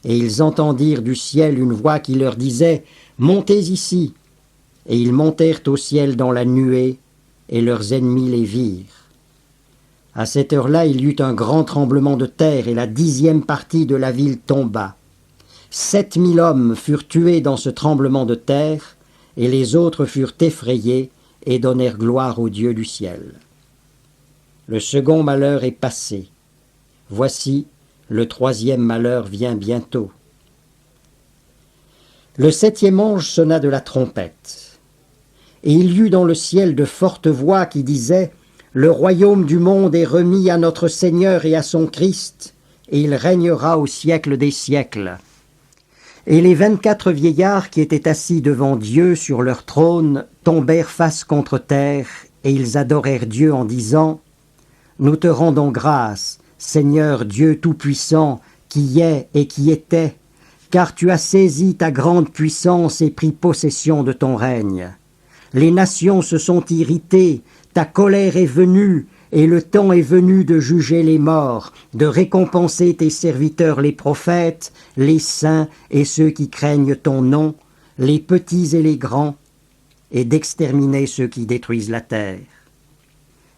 Et ils entendirent du ciel une voix qui leur disait « Montez ici !» Et ils montèrent au ciel dans la nuée, et leurs ennemis les virent. À cette heure-là, il y eut un grand tremblement de terre, et la 10e partie de la ville tomba. 7000 hommes furent tués dans ce tremblement de terre, et les autres furent effrayés et donnèrent gloire au Dieu du ciel. Le second malheur est passé. Voici, le 3e malheur vient bientôt. Le 7e ange sonna de la trompette. Et il y eut dans le ciel de fortes voix qui disaient « Le royaume du monde est remis à notre Seigneur et à son Christ, et il régnera au siècle des siècles. » Et les 24 vieillards qui étaient assis devant Dieu sur leur trône tombèrent face contre terre, et ils adorèrent Dieu en disant « Nous te rendons grâce, Seigneur Dieu Tout-Puissant, qui est et qui était, car tu as saisi ta grande puissance et pris possession de ton règne. Les nations se sont irritées, ta colère est venue, et le temps est venu de juger les morts, de récompenser tes serviteurs les prophètes, les saints et ceux qui craignent ton nom, les petits et les grands, et d'exterminer ceux qui détruisent la terre.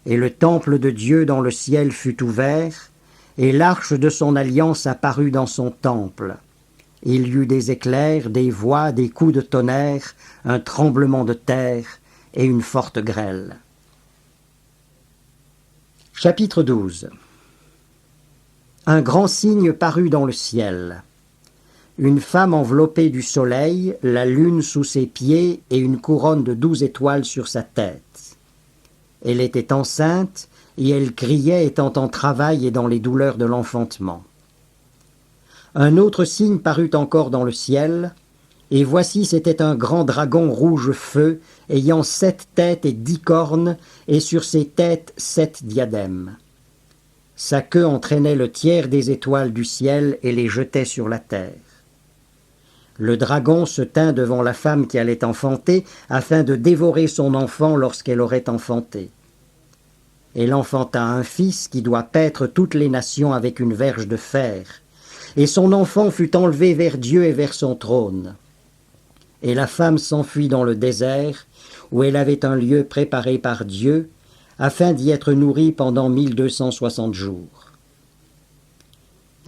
Et le temple de Dieu dans le ciel fut ouvert, et l'arche de son alliance apparut dans son temple. Il y eut des éclairs, des voix, des coups de tonnerre, un tremblement de terre et une forte grêle. Chapitre 12. Un grand signe parut dans le ciel. Une femme enveloppée du soleil, la lune sous ses pieds et une couronne de 12 étoiles sur sa tête. Elle était enceinte et elle criait étant en travail et dans les douleurs de l'enfantement. Un autre signe parut encore dans le ciel, et voici c'était un grand dragon rouge feu, ayant 7 têtes et 10 cornes, et sur ses têtes 7 diadèmes. Sa queue entraînait le tiers des étoiles du ciel et les jetait sur la terre. Le dragon se tint devant la femme qui allait enfanter, afin de dévorer son enfant lorsqu'elle aurait enfanté. Elle enfanta un fils qui doit paître toutes les nations avec une verge de fer, et son enfant fut enlevé vers Dieu et vers son trône. Et la femme s'enfuit dans le désert, où elle avait un lieu préparé par Dieu, afin d'y être nourrie pendant 1260 jours.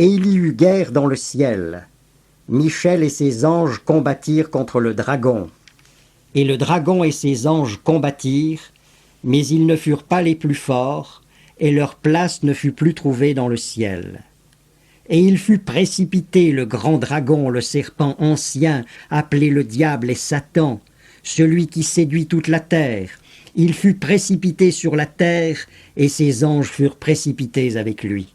Et il y eut guerre dans le ciel. Michel et ses anges combattirent contre le dragon. Et le dragon et ses anges combattirent, mais ils ne furent pas les plus forts, et leur place ne fut plus trouvée dans le ciel. Et il fut précipité, le grand dragon, le serpent ancien, appelé le diable et Satan, celui qui séduit toute la terre. Il fut précipité sur la terre, et ses anges furent précipités avec lui.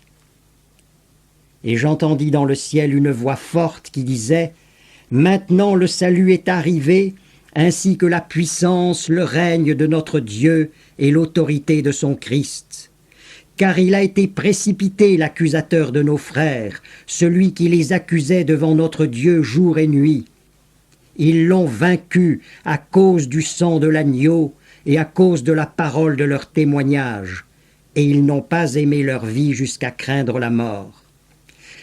Et j'entendis dans le ciel une voix forte qui disait « Maintenant le salut est arrivé, ainsi que la puissance, le règne de notre Dieu et l'autorité de son Christ. Car il a été précipité l'accusateur de nos frères, celui qui les accusait devant notre Dieu jour et nuit. Ils l'ont vaincu à cause du sang de l'agneau et à cause de la parole de leur témoignage, et ils n'ont pas aimé leur vie jusqu'à craindre la mort.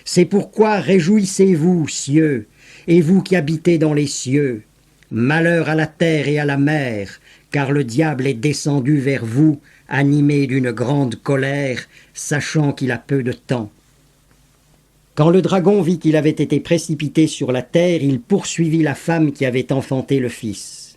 C'est pourquoi réjouissez-vous, cieux, et vous qui habitez dans les cieux. Malheur à la terre et à la mer, car le diable est descendu vers vous, animé d'une grande colère, sachant qu'il a peu de temps. Quand le dragon vit qu'il avait été précipité sur la terre, il poursuivit la femme qui avait enfanté le fils.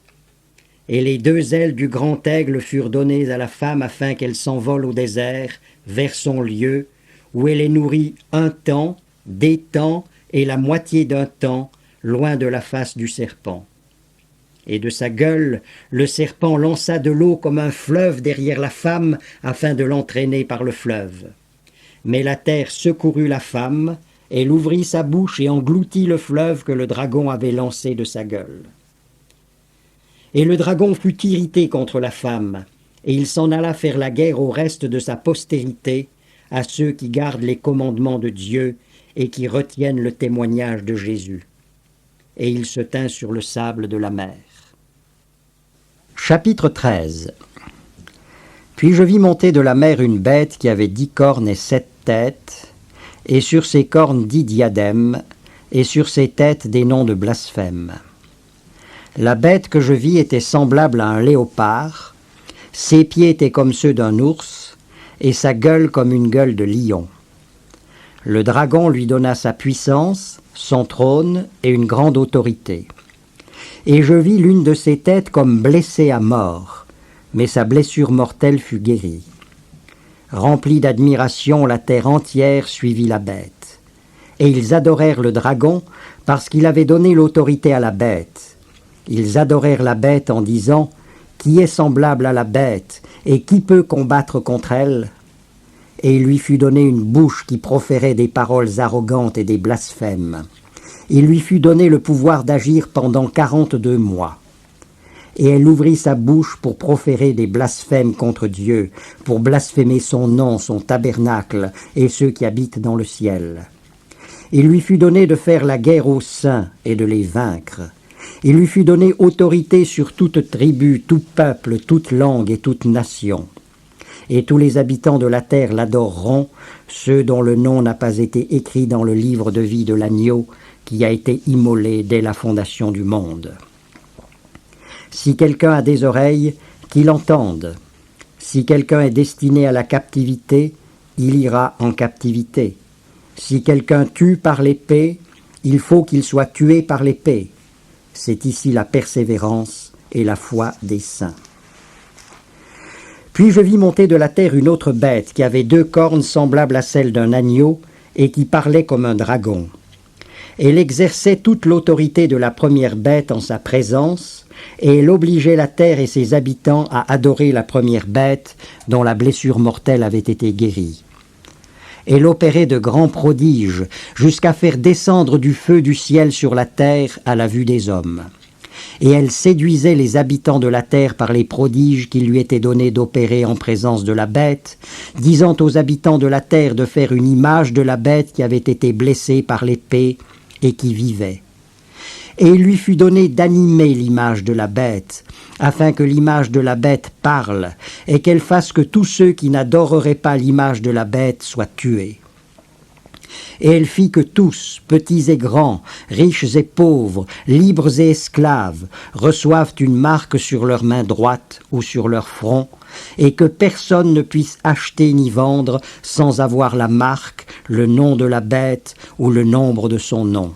Et les 2 ailes du grand aigle furent données à la femme afin qu'elle s'envole au désert, vers son lieu, où elle est nourrie 1 temps, des temps et la moitié d'un temps, loin de la face du serpent. Et de sa gueule, le serpent lança de l'eau comme un fleuve derrière la femme, afin de l'entraîner par le fleuve. Mais la terre secourut la femme, elle ouvrit sa bouche et engloutit le fleuve que le dragon avait lancé de sa gueule. Et le dragon fut irrité contre la femme, et il s'en alla faire la guerre au reste de sa postérité, à ceux qui gardent les commandements de Dieu et qui retiennent le témoignage de Jésus. Et il se tint sur le sable de la mer. Chapitre 13. Puis je vis monter de la mer une bête qui avait 10 cornes et 7 têtes, et sur ses cornes 10 diadèmes, et sur ses têtes des noms de blasphème. La bête que je vis était semblable à un léopard, ses pieds étaient comme ceux d'un ours, et sa gueule comme une gueule de lion. Le dragon lui donna sa puissance, son trône et une grande autorité. Et je vis l'une de ses têtes comme blessée à mort, mais sa blessure mortelle fut guérie. Remplie d'admiration, la terre entière suivit la bête. Et ils adorèrent le dragon parce qu'il avait donné l'autorité à la bête. Ils adorèrent la bête en disant « Qui est semblable à la bête et qui peut combattre contre elle ?» Et il lui fut donné une bouche qui proférait des paroles arrogantes et des blasphèmes. Il lui fut donné le pouvoir d'agir pendant 42 mois. Et elle ouvrit sa bouche pour proférer des blasphèmes contre Dieu, pour blasphémer son nom, son tabernacle et ceux qui habitent dans le ciel. Il lui fut donné de faire la guerre aux saints et de les vaincre. Il lui fut donné autorité sur toute tribu, tout peuple, toute langue et toute nation. Et tous les habitants de la terre l'adoreront, ceux dont le nom n'a pas été écrit dans le livre de vie de l'agneau qui a été immolé dès la fondation du monde. Si quelqu'un a des oreilles, qu'il entende. Si quelqu'un est destiné à la captivité, il ira en captivité. Si quelqu'un tue par l'épée, il faut qu'il soit tué par l'épée. C'est ici la persévérance et la foi des saints. Puis je vis monter de la terre une autre bête qui avait 2 cornes semblables à celles d'un agneau et qui parlait comme un dragon. Elle exerçait toute l'autorité de la première bête en sa présence, et elle obligeait la terre et ses habitants à adorer la première bête dont la blessure mortelle avait été guérie. Elle opérait de grands prodiges, jusqu'à faire descendre du feu du ciel sur la terre à la vue des hommes. Et elle séduisait les habitants de la terre par les prodiges qui lui étaient donnés d'opérer en présence de la bête, disant aux habitants de la terre de faire une image de la bête qui avait été blessée par l'épée et qui vivait. Et il lui fut donné d'animer l'image de la bête, afin que l'image de la bête parle, et qu'elle fasse que tous ceux qui n'adoreraient pas l'image de la bête soient tués. Et elle fit que tous, petits et grands, riches et pauvres, libres et esclaves, reçoivent une marque sur leur main droite ou sur leur front, et que personne ne puisse acheter ni vendre sans avoir la marque, le nom de la bête ou le nombre de son nom.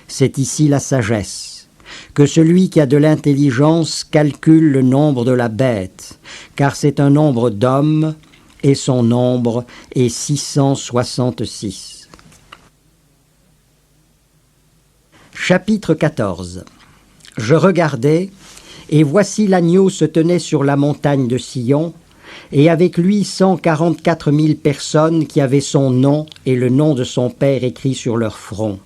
C'est ici la sagesse, que celui qui a de l'intelligence calcule le nombre de la bête, car c'est un nombre d'hommes, et son nombre est 666. Chapitre 14. Je regardais, et voici l'agneau se tenait sur la montagne de Sion, et avec lui 144 000 personnes qui avaient son nom et le nom de son père écrit sur leur front.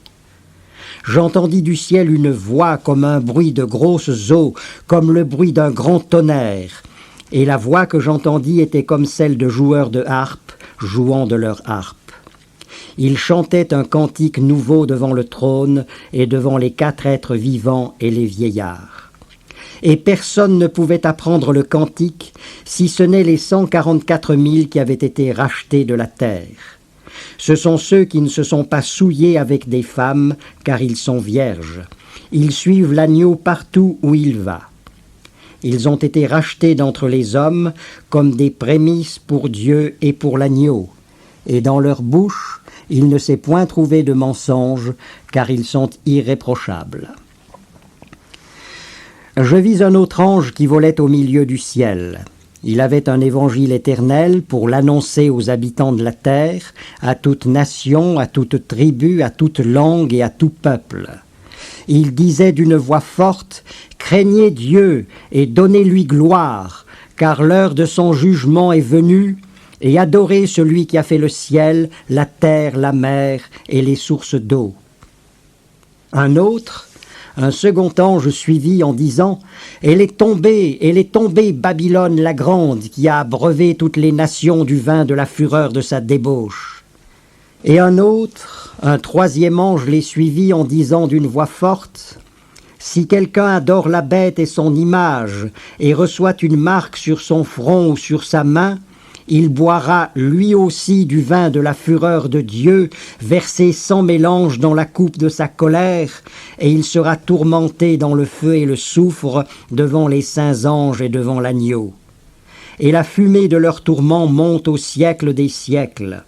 J'entendis du ciel une voix comme un bruit de grosses eaux, comme le bruit d'un grand tonnerre. Et la voix que j'entendis était comme celle de joueurs de harpe, jouant de leur harpe. Ils chantaient un cantique nouveau devant le trône et devant les 4 êtres vivants et les vieillards. Et personne ne pouvait apprendre le cantique, si ce n'est les 144 000 qui avaient été rachetés de la terre. Ce sont ceux qui ne se sont pas souillés avec des femmes, car ils sont vierges. Ils suivent l'agneau partout où il va. Ils ont été rachetés d'entre les hommes comme des prémices pour Dieu et pour l'agneau. Et dans leur bouche, Il ne s'est point trouvé de mensonge, car ils sont irréprochables. Je vis un autre ange qui volait au milieu du ciel. Il avait un évangile éternel pour l'annoncer aux habitants de la terre, à toute nation, à toute tribu, à toute langue et à tout peuple. Il disait d'une voix forte, « Craignez Dieu et donnez-lui gloire, car l'heure de son jugement est venue, et adorez celui qui a fait le ciel, la terre, la mer et les sources d'eau. » Un autre, un second ange suivit en disant « Elle est tombée, Babylone la grande, qui a abreuvé toutes les nations du vin de la fureur de sa débauche. » Et un autre, un troisième ange les suivit en disant d'une voix forte « Si quelqu'un adore la bête et son image, et reçoit une marque sur son front ou sur sa main, il boira lui aussi du vin de la fureur de Dieu, versé sans mélange dans la coupe de sa colère, et il sera tourmenté dans le feu et le soufre devant les saints anges et devant l'agneau. Et la fumée de leur tourment monte au siècle des siècles.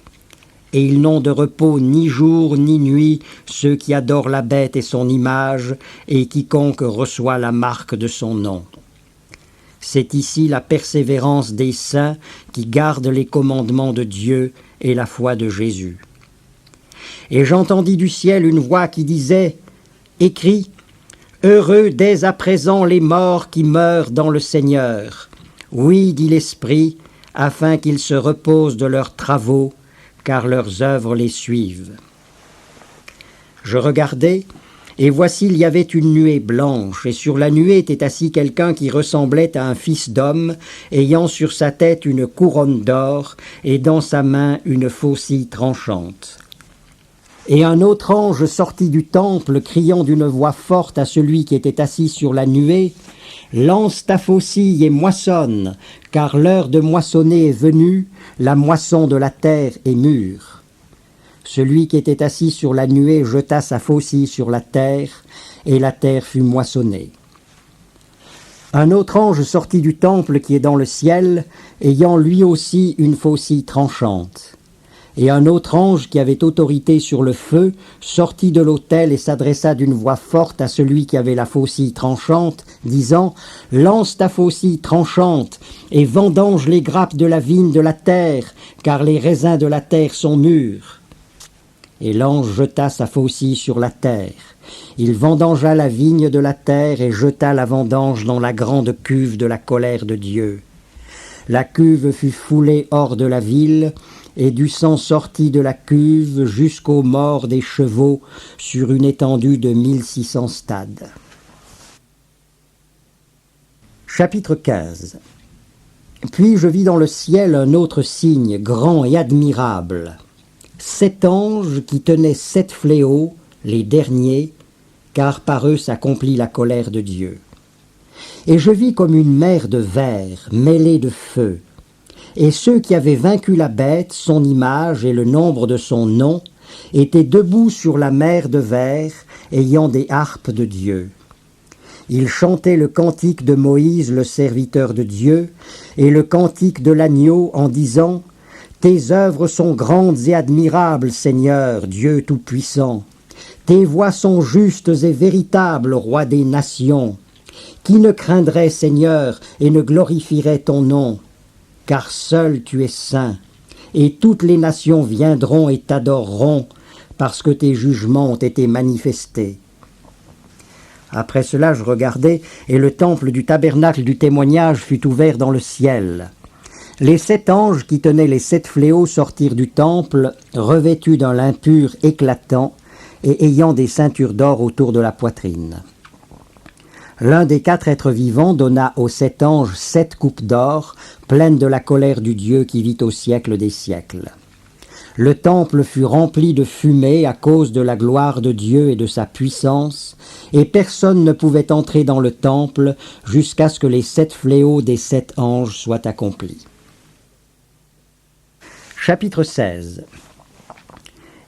Et ils n'ont de repos ni jour ni nuit, ceux qui adorent la bête et son image, et quiconque reçoit la marque de son nom. C'est ici la persévérance des saints qui gardent les commandements de Dieu et la foi de Jésus. Et j'entendis du ciel une voix qui disait « Écris, heureux dès à présent les morts qui meurent dans le Seigneur. Oui, dit l'Esprit, afin qu'ils se reposent de leurs travaux, car leurs œuvres les suivent. » Je regardai, et voici il y avait une nuée blanche, et sur la nuée était assis quelqu'un qui ressemblait à un fils d'homme, ayant sur sa tête une couronne d'or, et dans sa main une faucille tranchante. Et un autre ange sortit du temple, criant d'une voix forte à celui qui était assis sur la nuée, « Lance ta faucille et moissonne, car l'heure de moissonner est venue, la moisson de la terre est mûre. » Celui qui était assis sur la nuée jeta sa faucille sur la terre, et la terre fut moissonnée. Un autre ange sortit du temple qui est dans le ciel, ayant lui aussi une faucille tranchante. Et un autre ange qui avait autorité sur le feu sortit de l'autel et s'adressa d'une voix forte à celui qui avait la faucille tranchante, disant « Lance ta faucille tranchante et vendange les grappes de la vigne de la terre, car les raisins de la terre sont mûrs. » Et l'ange jeta sa faucille sur la terre. Il vendangea la vigne de la terre et jeta la vendange dans la grande cuve de la colère de Dieu. La cuve fut foulée hors de la ville, et du sang sortit de la cuve jusqu'aux morts des chevaux sur une étendue de 1600 stades. Chapitre 15. Puis je vis dans le ciel un autre signe, grand et admirable. 7 anges qui tenaient 7 fléaux, les derniers, car par eux s'accomplit la colère de Dieu. Et je vis comme une mer de verre mêlée de feu, et ceux qui avaient vaincu la bête, son image et le nombre de son nom, étaient debout sur la mer de verre, ayant des harpes de Dieu. Ils chantaient le cantique de Moïse, le serviteur de Dieu, et le cantique de l'agneau en disant « Tes œuvres sont grandes et admirables, Seigneur, Dieu Tout-Puissant. Tes voies sont justes et véritables, Roi des nations. Qui ne craindrait, Seigneur, et ne glorifierait ton nom? Car seul tu es saint, et toutes les nations viendront et t'adoreront, parce que tes jugements ont été manifestés. » Après cela, je regardai, et le temple du tabernacle du témoignage fut ouvert dans le ciel. Les 7 anges qui tenaient les 7 fléaux sortirent du temple, revêtus d'un lin pur éclatant, et ayant des ceintures d'or autour de la poitrine. L'un des 4 êtres vivants donna aux 7 anges 7 coupes d'or, pleines de la colère du Dieu qui vit au siècle des siècles. Le temple fut rempli de fumée à cause de la gloire de Dieu et de sa puissance, et personne ne pouvait entrer dans le temple jusqu'à ce que les 7 fléaux des 7 anges soient accomplis. Chapitre 16.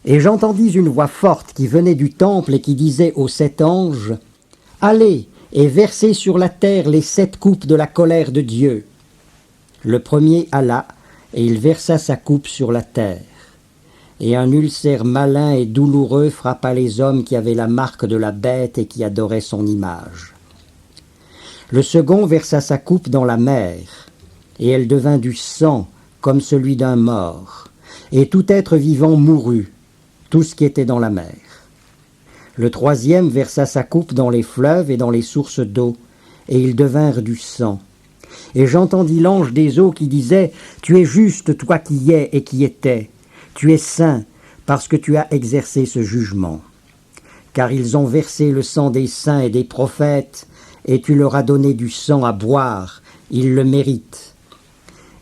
Et j'entendis une voix forte qui venait du temple et qui disait aux 7 anges « Allez et versez sur la terre les 7 coupes de la colère de Dieu. » Le premier alla, et il versa sa coupe sur la terre. et un ulcère malin et douloureux frappa les hommes qui avaient la marque de la bête et qui adoraient son image. Le second versa sa coupe dans la mer, et elle devint du sang comme celui d'un mort, et tout être vivant mourut, tout ce qui était dans la mer. Le troisième versa sa coupe dans les fleuves et dans les sources d'eau, et ils devinrent du sang. Et j'entendis l'ange des eaux qui disait « Tu es juste, toi qui y es et qui étais. Tu es saint, parce que tu as exercé ce jugement. Car ils ont versé le sang des saints et des prophètes, et tu leur as donné du sang à boire. Ils le méritent. »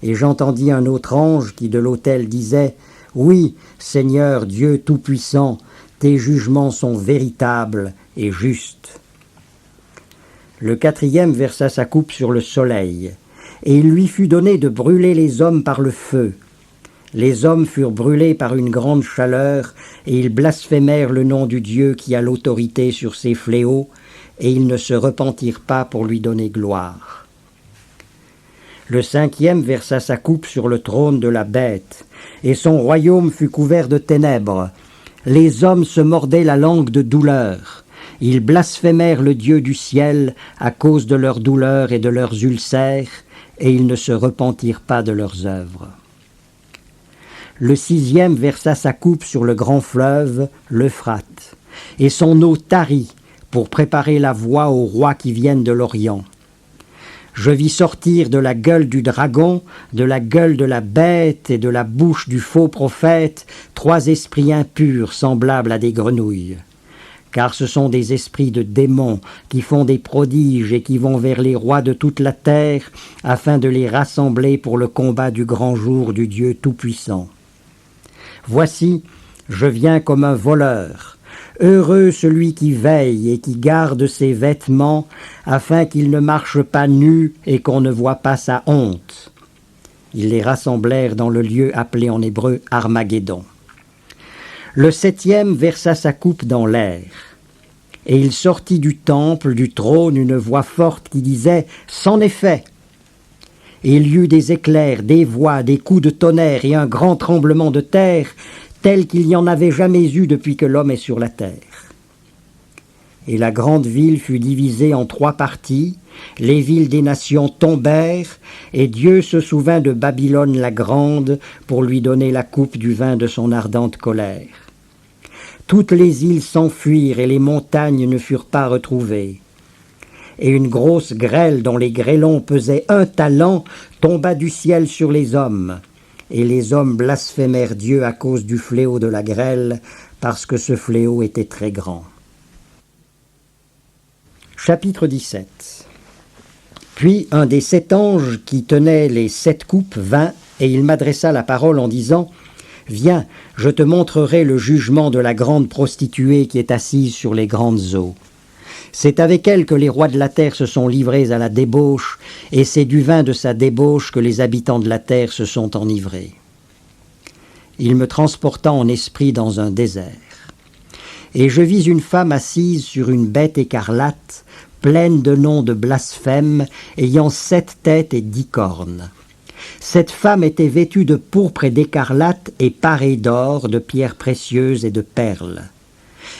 Et j'entendis un autre ange qui de l'autel disait « Oui, Seigneur Dieu Tout-Puissant, tes jugements sont véritables et justes. » Le quatrième versa sa coupe sur le soleil, et il lui fut donné de brûler les hommes par le feu. Les hommes furent brûlés par une grande chaleur, et ils blasphémèrent le nom du Dieu qui a l'autorité sur ces fléaux, et ils ne se repentirent pas pour lui donner gloire. Le cinquième versa sa coupe sur le trône de la bête, et son royaume fut couvert de ténèbres. Les hommes se mordaient la langue de douleur. Ils blasphémèrent le Dieu du ciel à cause de leurs douleurs et de leurs ulcères, et ils ne se repentirent pas de leurs œuvres. Le sixième versa sa coupe sur le grand fleuve, l'Euphrate, et son eau tarit pour préparer la voie aux rois qui viennent de l'Orient. Je vis sortir de la gueule du dragon, de la gueule de la bête et de la bouche du faux prophète 3 esprits impurs semblables à des grenouilles. Car ce sont des esprits de démons qui font des prodiges et qui vont vers les rois de toute la terre afin de les rassembler pour le combat du grand jour du Dieu Tout-Puissant. Voici, je viens comme un voleur. Heureux celui qui veille et qui garde ses vêtements, afin qu'il ne marche pas nu et qu'on ne voit pas sa honte. Ils les rassemblèrent dans le lieu appelé en hébreu Armageddon. Le septième versa sa coupe dans l'air. Et il sortit du temple, du trône, une voix forte qui disait « C'en est fait !» Et il y eut des éclairs, des voix, des coups de tonnerre et un grand tremblement de terre, tel qu'il n'y en avait jamais eu depuis que l'homme est sur la terre. Et la grande ville fut divisée en 3 parties, les villes des nations tombèrent, et Dieu se souvint de Babylone la grande pour lui donner la coupe du vin de son ardente colère. Toutes les îles s'enfuirent et les montagnes ne furent pas retrouvées. Et une grosse grêle dont les grêlons pesaient 1 talent tomba du ciel sur les hommes. Et les hommes blasphémèrent Dieu à cause du fléau de la grêle, parce que ce fléau était très grand. Chapitre 17. Puis un des 7 anges qui tenaient les 7 coupes vint, et il m'adressa la parole en disant « Viens, je te montrerai le jugement de la grande prostituée qui est assise sur les grandes eaux. C'est avec elle que les rois de la terre se sont livrés à la débauche, et c'est du vin de sa débauche que les habitants de la terre se sont enivrés. » Il me transporta en esprit dans un désert. Et je vis une femme assise sur une bête écarlate, pleine de noms de blasphème, ayant 7 têtes et 10 cornes. Cette femme était vêtue de pourpre et d'écarlate et parée d'or, de pierres précieuses et de perles.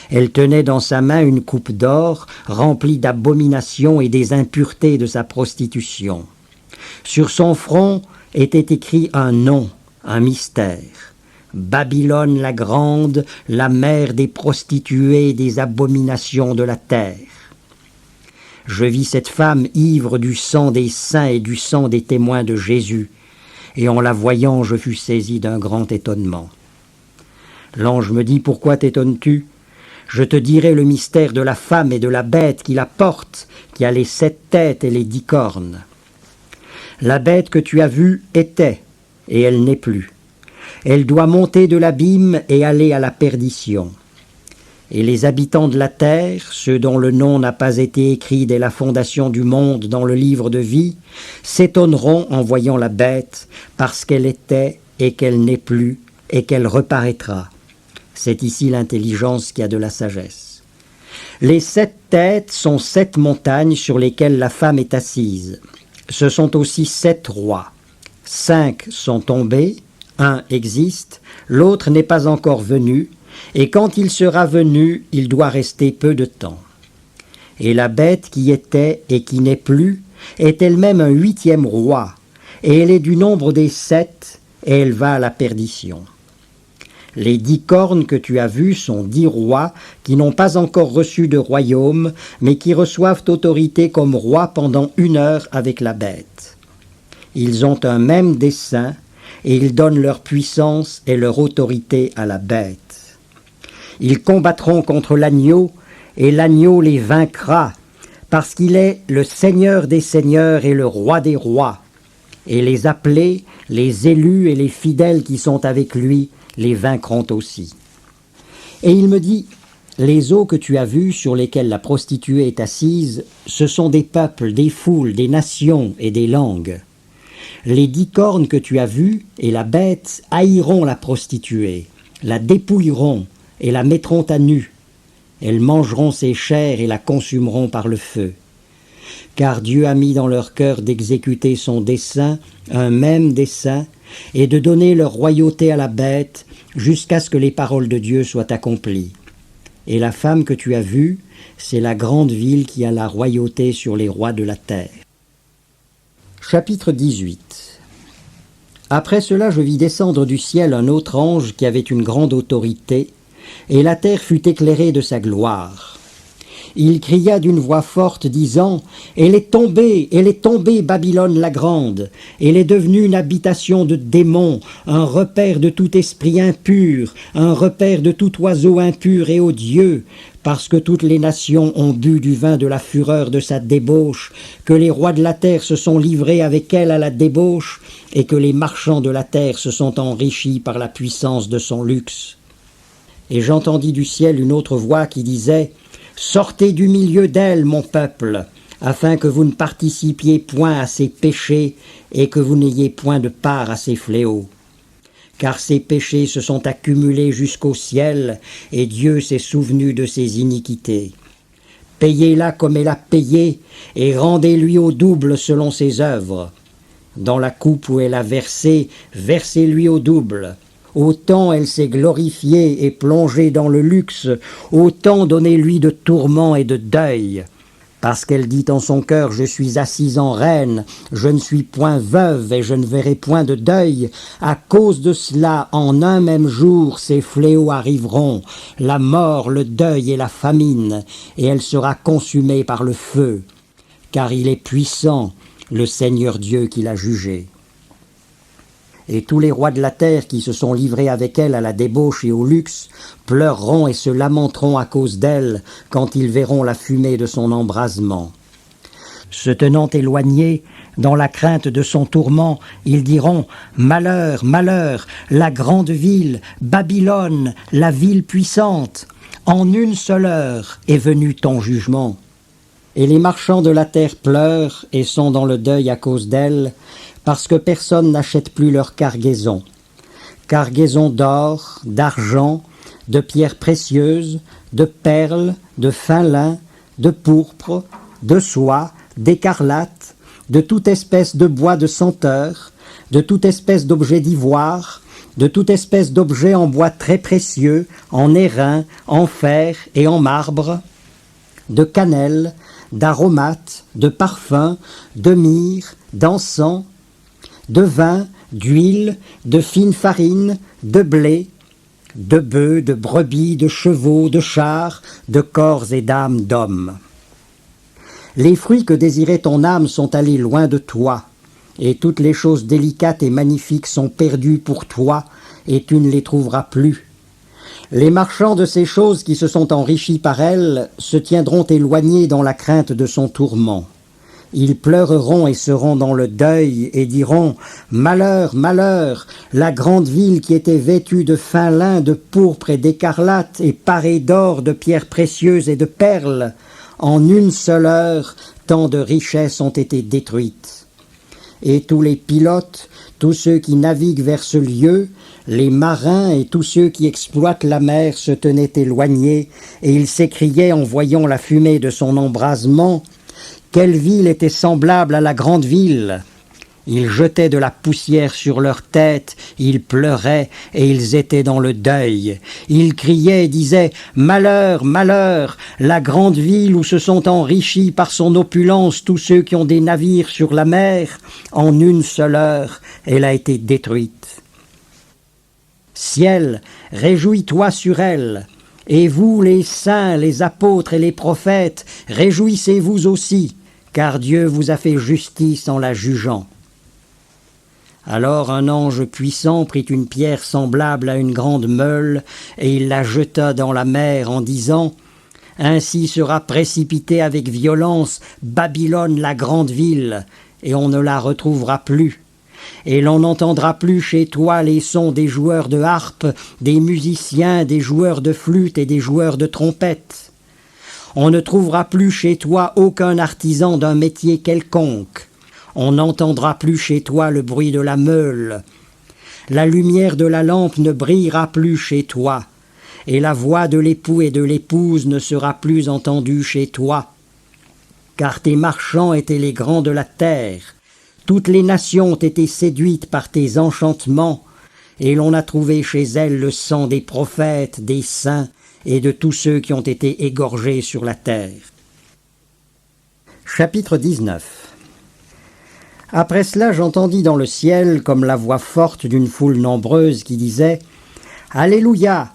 Elle tenait dans sa main une coupe d'or remplie d'abominations et des impuretés de sa prostitution. Sur son front était écrit un nom, un mystère. Babylone la grande, la mère des prostituées et des abominations de la terre. Je vis cette femme ivre du sang des saints et du sang des témoins de Jésus, et en la voyant, je fus saisi d'un grand étonnement. L'ange me dit « Pourquoi t'étonnes-tu ? Je te dirai le mystère de la femme et de la bête qui la porte, qui a les 7 têtes et les 10 cornes. La bête que tu as vue était, et elle n'est plus. Elle doit monter de l'abîme et aller à la perdition. Et les habitants de la terre, ceux dont le nom n'a pas été écrit dès la fondation du monde dans le livre de vie, s'étonneront en voyant la bête, parce qu'elle était et qu'elle n'est plus, et qu'elle reparaîtra. C'est ici l'intelligence qui a de la sagesse. Les 7 têtes sont 7 montagnes sur lesquelles la femme est assise. Ce sont aussi 7 rois. 5 sont tombés, Un existe, l'autre n'est pas encore venu, et quand il sera venu, il doit rester peu de temps. Et la bête qui était et qui n'est plus est elle-même un 8e roi, et elle est du nombre des 7, et elle va à la perdition. Les 10 cornes que tu as vues sont 10 rois qui n'ont pas encore reçu de royaume, mais qui reçoivent autorité comme rois pendant 1 heure avec la bête. Ils ont un même dessein, et ils donnent leur puissance et leur autorité à la bête. Ils combattront contre l'agneau, et l'agneau les vaincra, parce qu'il est le Seigneur des seigneurs et le Roi des rois. Et les appelés, les élus et les fidèles qui sont avec lui les vaincront aussi. Et il me dit, les eaux que tu as vues sur lesquelles la prostituée est assise, ce sont des peuples, des foules, des nations et des langues. Les 10 cornes que tu as vues et la bête haïront la prostituée, la dépouilleront et la mettront à nu. Elles mangeront ses chairs et la consumeront par le feu. Car Dieu a mis dans leur cœur d'exécuter son dessein, un même dessein, et de donner leur royauté à la bête, jusqu'à ce que les paroles de Dieu soient accomplies. Et la femme que tu as vue, c'est la grande ville qui a la royauté sur les rois de la terre. Chapitre 18. Après cela, je vis descendre du ciel un autre ange qui avait une grande autorité, et la terre fut éclairée de sa gloire. Il cria d'une voix forte, disant « Elle est tombée, Babylone la grande, elle est devenue une habitation de démons, un repère de tout esprit impur, un repère de tout oiseau impur et odieux, parce que toutes les nations ont bu du vin de la fureur de sa débauche, que les rois de la terre se sont livrés avec elle à la débauche, et que les marchands de la terre se sont enrichis par la puissance de son luxe. Et j'entendis du ciel une autre voix qui disait « Sortez du milieu d'elle, mon peuple, afin que vous ne participiez point à ses péchés et que vous n'ayez point de part à ses fléaux. Car ses péchés se sont accumulés jusqu'au ciel, et Dieu s'est souvenu de ses iniquités. Payez-la comme elle a payé, et rendez-lui au double selon ses œuvres. Dans la coupe où elle a versé, versez-lui au double. Autant elle s'est glorifiée et plongée dans le luxe, autant donnez-lui de tourments et de deuil. Parce qu'elle dit en son cœur, je suis assise en reine, je ne suis point veuve et je ne verrai point de deuil. À cause de cela, en un même jour, ces fléaux arriveront, la mort, le deuil et la famine, et elle sera consumée par le feu. Car il est puissant, le Seigneur Dieu qui l'a jugé. Et tous les rois de la terre qui se sont livrés avec elle à la débauche et au luxe pleureront et se lamenteront à cause d'elle quand ils verront la fumée de son embrasement. Se tenant éloignés, dans la crainte de son tourment, ils diront « Malheur, malheur, la grande ville, Babylone, la ville puissante, en une seule heure est venu ton jugement. » Et les marchands de la terre pleurent et sont dans le deuil à cause d'elle, parce que personne n'achète plus leur cargaison. Cargaison d'or, d'argent, de pierres précieuses, de perles, de fin lin, de pourpre, de soie, d'écarlate, de toute espèce de bois de senteur, de toute espèce d'objet d'ivoire, de toute espèce d'objet en bois très précieux, en airain, en fer et en marbre, de cannelle, d'aromates, de parfums, de myrrhe, d'encens, de vin, d'huile, de fine farine, de blé, de bœufs, de brebis, de chevaux, de chars, de corps et d'âmes d'hommes. Les fruits que désirait ton âme sont allés loin de toi, et toutes les choses délicates et magnifiques sont perdues pour toi, et tu ne les trouveras plus. Les marchands de ces choses qui se sont enrichis par elles se tiendront éloignés dans la crainte de son tourment. Ils pleureront et seront dans le deuil et diront « Malheur, malheur, la grande ville qui était vêtue de fin lin, de pourpre et d'écarlate et parée d'or, de pierres précieuses et de perles, en une seule heure, tant de richesses ont été détruites. » Et tous les pilotes, tous ceux qui naviguent vers ce lieu, les marins et tous ceux qui exploitent la mer se tenaient éloignés, et ils s'écriaient en voyant la fumée de son embrasement « Quelle ville était semblable à la grande ville ?» Ils jetaient de la poussière sur leurs têtes, ils pleuraient et ils étaient dans le deuil. Ils criaient et disaient « Malheur, malheur ! La grande ville où se sont enrichis par son opulence tous ceux qui ont des navires sur la mer, en une seule heure, elle a été détruite. Ciel, réjouis-toi sur elle, et vous les saints, les apôtres et les prophètes, réjouissez-vous aussi, car Dieu vous a fait justice en la jugeant. » Alors un ange puissant prit une pierre semblable à une grande meule, et il la jeta dans la mer en disant « Ainsi sera précipitée avec violence Babylone la grande ville, et on ne la retrouvera plus. Et l'on n'entendra plus chez toi les sons des joueurs de harpe, des musiciens, des joueurs de flûte et des joueurs de trompette. On ne trouvera plus chez toi aucun artisan d'un métier quelconque. On n'entendra plus chez toi le bruit de la meule. La lumière de la lampe ne brillera plus chez toi, et la voix de l'époux et de l'épouse ne sera plus entendue chez toi. Car tes marchands étaient les grands de la terre. Toutes les nations ont été séduites par tes enchantements, et l'on a trouvé chez elles le sang des prophètes, des saints et de tous ceux qui ont été égorgés sur la terre. Chapitre 19. Après cela, j'entendis dans le ciel comme la voix forte d'une foule nombreuse qui disait « Alléluia!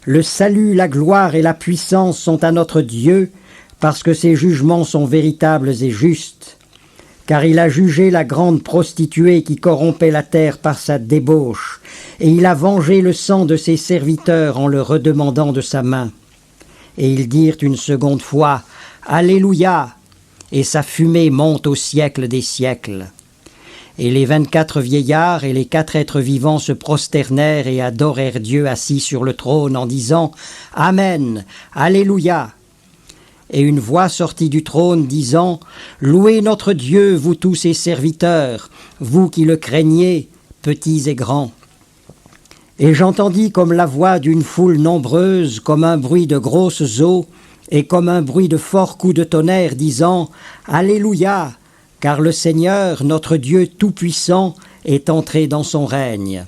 Le salut, la gloire et la puissance sont à notre Dieu, parce que ses jugements sont véritables et justes. Car il a jugé la grande prostituée qui corrompait la terre par sa débauche, et il a vengé le sang de ses serviteurs en le redemandant de sa main. Et ils dirent une seconde fois « Alléluia !» et sa fumée monte au siècle des siècles. Et les 24 vieillards et les 4 êtres vivants se prosternèrent et adorèrent Dieu assis sur le trône en disant « Amen, Alléluia !» Et une voix sortit du trône disant « Louez notre Dieu, vous tous ses serviteurs, vous qui le craignez, petits et grands. » Et j'entendis comme la voix d'une foule nombreuse, comme un bruit de grosses eaux, et comme un bruit de forts coups de tonnerre, disant « Alléluia ! Car le Seigneur, notre Dieu tout-puissant, est entré dans son règne.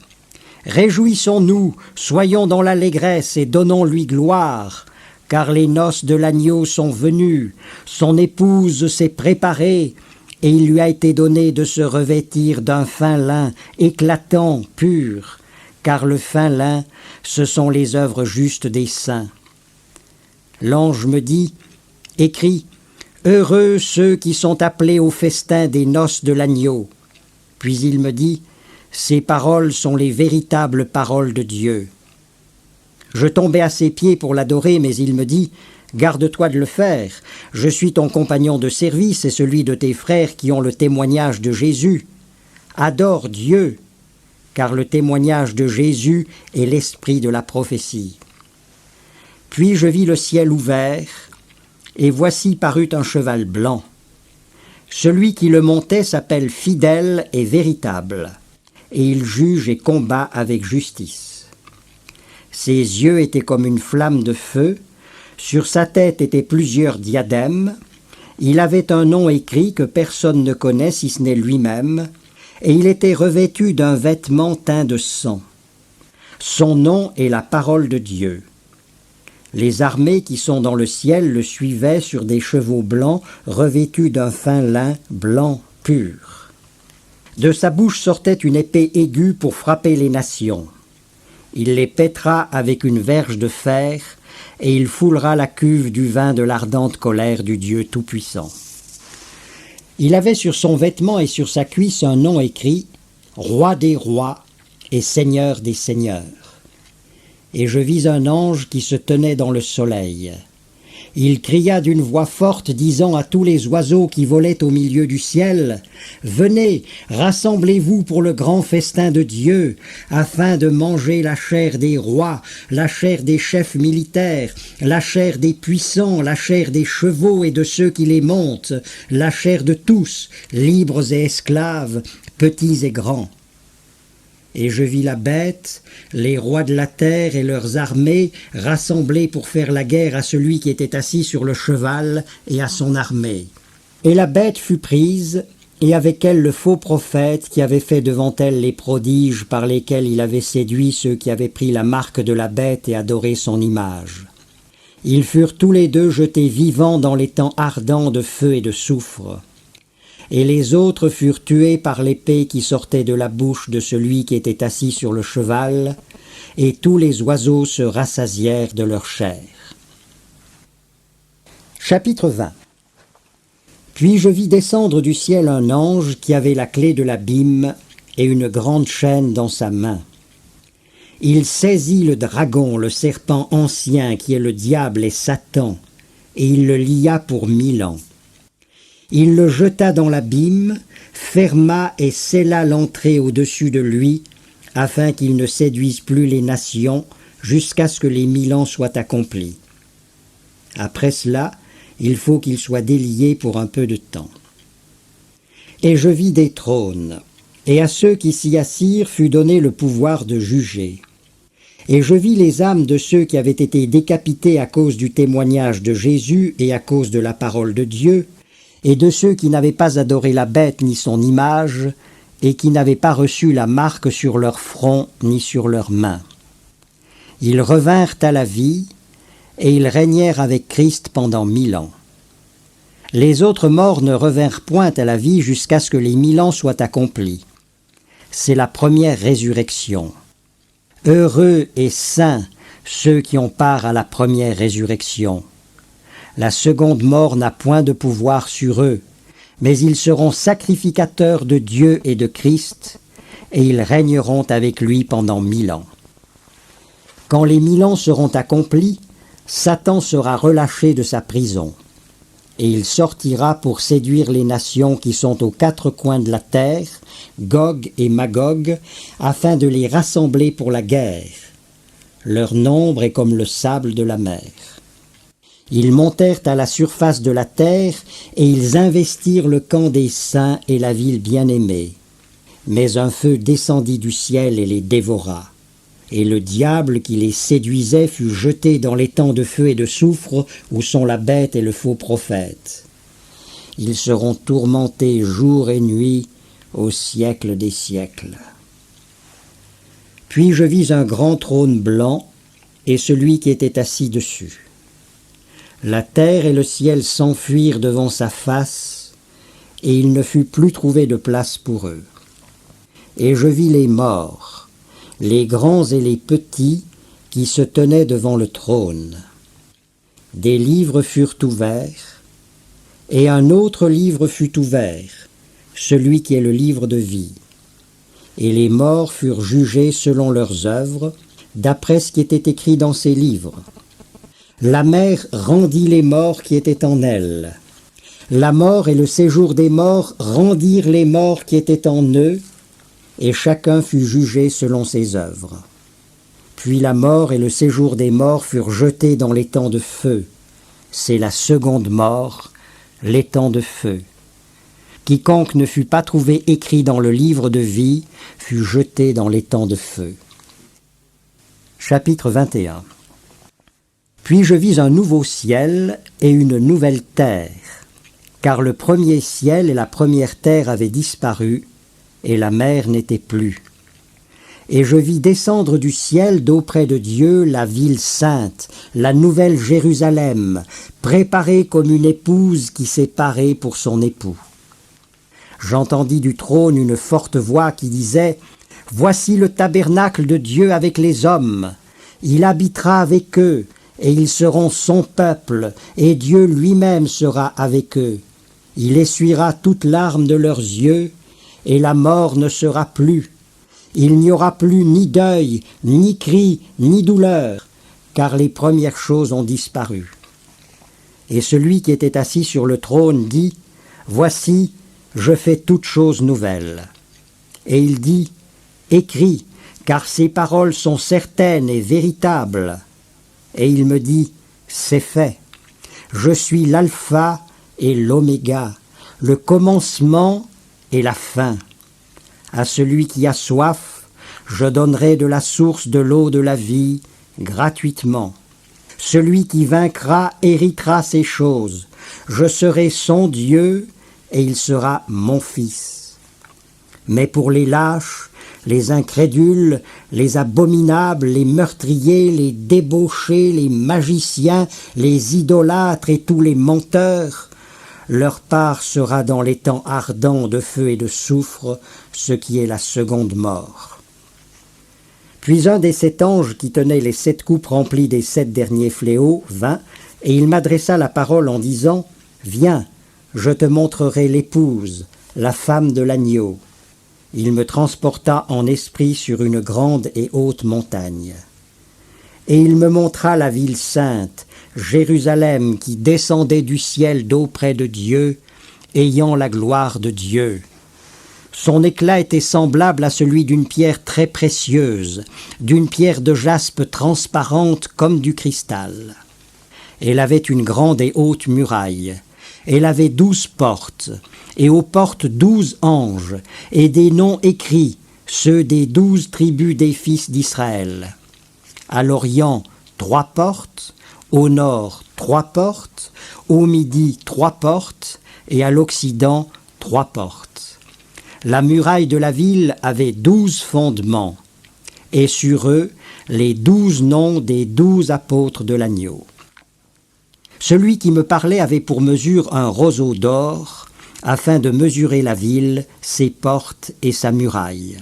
Réjouissons-nous, soyons dans l'allégresse et donnons-lui gloire, car les noces de l'agneau sont venues, son épouse s'est préparée, et il lui a été donné de se revêtir d'un fin lin éclatant, pur, car le fin lin, ce sont les œuvres justes des saints. L'ange me dit, écris, heureux ceux qui sont appelés au festin des noces de l'agneau. Puis il me dit, ces paroles sont les véritables paroles de Dieu. Je tombai à ses pieds pour l'adorer, mais il me dit, garde-toi de le faire. Je suis ton compagnon de service et celui de tes frères qui ont le témoignage de Jésus. Adore Dieu, car le témoignage de Jésus est l'esprit de la prophétie. Puis je vis le ciel ouvert, et voici parut un cheval blanc. Celui qui le montait s'appelle Fidèle et Véritable, et il juge et combat avec justice. Ses yeux étaient comme une flamme de feu, sur sa tête étaient plusieurs diadèmes, il avait un nom écrit que personne ne connaît si ce n'est lui-même, et il était revêtu d'un vêtement teint de sang. Son nom est la parole de Dieu. Les armées qui sont dans le ciel le suivaient sur des chevaux blancs revêtus d'un fin lin blanc pur. De sa bouche sortait une épée aiguë pour frapper les nations. Il les pètera avec une verge de fer, et il foulera la cuve du vin de l'ardente colère du Dieu Tout-Puissant. Il avait sur son vêtement et sur sa cuisse un nom écrit « Roi des rois et Seigneur des seigneurs ». Et je vis un ange qui se tenait dans le soleil. Il cria d'une voix forte, disant à tous les oiseaux qui volaient au milieu du ciel, « Venez, rassemblez-vous pour le grand festin de Dieu, afin de manger la chair des rois, la chair des chefs militaires, la chair des puissants, la chair des chevaux et de ceux qui les montent, la chair de tous, libres et esclaves, petits et grands. » Et je vis la bête, les rois de la terre et leurs armées rassemblés pour faire la guerre à celui qui était assis sur le cheval et à son armée. Et la bête fut prise, et avec elle le faux prophète qui avait fait devant elle les prodiges par lesquels il avait séduit ceux qui avaient pris la marque de la bête et adoré son image. Ils furent tous les deux jetés vivants dans l'étang ardent de feu et de soufre. Et les autres furent tués par l'épée qui sortait de la bouche de celui qui était assis sur le cheval, et tous les oiseaux se rassasièrent de leur chair. Chapitre 20. Puis je vis descendre du ciel un ange qui avait la clé de l'abîme et une grande chaîne dans sa main. Il saisit le dragon, le serpent ancien qui est le diable et Satan, et il le lia pour 1000 ans. Il le jeta dans l'abîme, ferma et scella l'entrée au-dessus de lui, afin qu'il ne séduise plus les nations jusqu'à ce que les 1000 ans soient accomplis. Après cela, il faut qu'il soit délié pour un peu de temps. Et je vis des trônes, et à ceux qui s'y assirent fut donné le pouvoir de juger. Et je vis les âmes de ceux qui avaient été décapités à cause du témoignage de Jésus et à cause de la parole de Dieu, et de ceux qui n'avaient pas adoré la bête ni son image, et qui n'avaient pas reçu la marque sur leur front ni sur leurs mains. Ils revinrent à la vie, et ils régnèrent avec Christ pendant 1000 ans. Les autres morts ne revinrent point à la vie jusqu'à ce que les 1000 ans soient accomplis. C'est la première résurrection. Heureux et saints ceux qui ont part à la première résurrection. La seconde mort n'a point de pouvoir sur eux, mais ils seront sacrificateurs de Dieu et de Christ, et ils régneront avec lui pendant 1000 ans. Quand les 1000 ans seront accomplis, Satan sera relâché de sa prison, et il sortira pour séduire les nations qui sont aux 4 coins de la terre, Gog et Magog, afin de les rassembler pour la guerre. Leur nombre est comme le sable de la mer. Ils montèrent à la surface de la terre, et ils investirent le camp des saints et la ville bien-aimée. Mais un feu descendit du ciel et les dévora. Et le diable qui les séduisait fut jeté dans l'étang de feu et de soufre où sont la bête et le faux prophète. Ils seront tourmentés jour et nuit au siècle des siècles. Puis je vis un grand trône blanc et celui qui était assis dessus. La terre et le ciel s'enfuirent devant sa face, et il ne fut plus trouvé de place pour eux. Et je vis les morts, les grands et les petits, qui se tenaient devant le trône. Des livres furent ouverts, et un autre livre fut ouvert, celui qui est le livre de vie. Et les morts furent jugés selon leurs œuvres, d'après ce qui était écrit dans ces livres. La mer rendit les morts qui étaient en elle. La mort et le séjour des morts rendirent les morts qui étaient en eux, et chacun fut jugé selon ses œuvres. Puis la mort et le séjour des morts furent jetés dans l'étang de feu. C'est la seconde mort, l'étang de feu. Quiconque ne fut pas trouvé écrit dans le livre de vie fut jeté dans l'étang de feu. Chapitre 21. Puis je vis un nouveau ciel et une nouvelle terre, car le premier ciel et la première terre avaient disparu, et la mer n'était plus. Et je vis descendre du ciel d'auprès de Dieu la ville sainte, la nouvelle Jérusalem, préparée comme une épouse qui s'est parée pour son époux. J'entendis du trône une forte voix qui disait « Voici le tabernacle de Dieu avec les hommes. Il habitera avec eux, et ils seront son peuple, et Dieu lui-même sera avec eux. Il essuiera toute larme de leurs yeux, et la mort ne sera plus. Il n'y aura plus ni deuil, ni cri, ni douleur, car les premières choses ont disparu. » Et celui qui était assis sur le trône dit « Voici, je fais toutes choses nouvelles. » Et il dit « Écris, car ces paroles sont certaines et véritables. » Et il me dit « C'est fait. Je suis l'alpha et l'oméga, le commencement et la fin. À celui qui a soif, je donnerai de la source de l'eau de la vie gratuitement. Celui qui vaincra héritera ces choses. Je serai son Dieu, et il sera mon fils. Mais pour les lâches, les incrédules, les abominables, les meurtriers, les débauchés, les magiciens, les idolâtres et tous les menteurs, leur part sera dans les temps ardents de feu et de soufre, ce qui est la seconde mort. » Puis un des 7 anges qui tenaient les 7 coupes remplies des 7 derniers fléaux vint, et il m'adressa la parole en disant « Viens, je te montrerai l'épouse, la femme de l'agneau. » Il me transporta en esprit sur une grande et haute montagne. Et il me montra la ville sainte, Jérusalem, qui descendait du ciel d'auprès de Dieu, ayant la gloire de Dieu. Son éclat était semblable à celui d'une pierre très précieuse, d'une pierre de jaspe transparente comme du cristal. Elle avait une grande et haute muraille. Elle avait 12 portes, et aux portes 12 anges, et des noms écrits, ceux des 12 tribus des fils d'Israël. À l'Orient, 3 portes, au Nord, 3 portes, au Midi, 3 portes, et à l'Occident, 3 portes. La muraille de la ville avait 12 fondements, et sur eux, les 12 noms des 12 apôtres de l'agneau. Celui qui me parlait avait pour mesure un roseau d'or, afin de mesurer la ville, ses portes et sa muraille.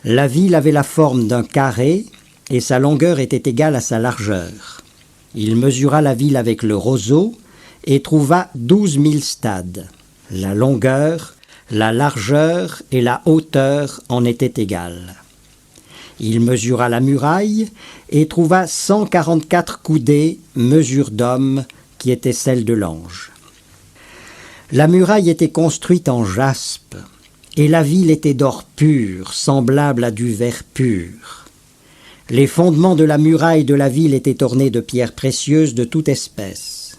La ville avait la forme d'un carré, et sa longueur était égale à sa largeur. Il mesura la ville avec le roseau, et trouva 12 000 stades. La longueur, la largeur et la hauteur en étaient égales. Il mesura la muraille et trouva 144 coudées, mesure d'homme, qui était celle de l'ange. La muraille était construite en jaspe, et la ville était d'or pur, semblable à du verre pur. Les fondements de la muraille de la ville étaient ornés de pierres précieuses de toute espèce.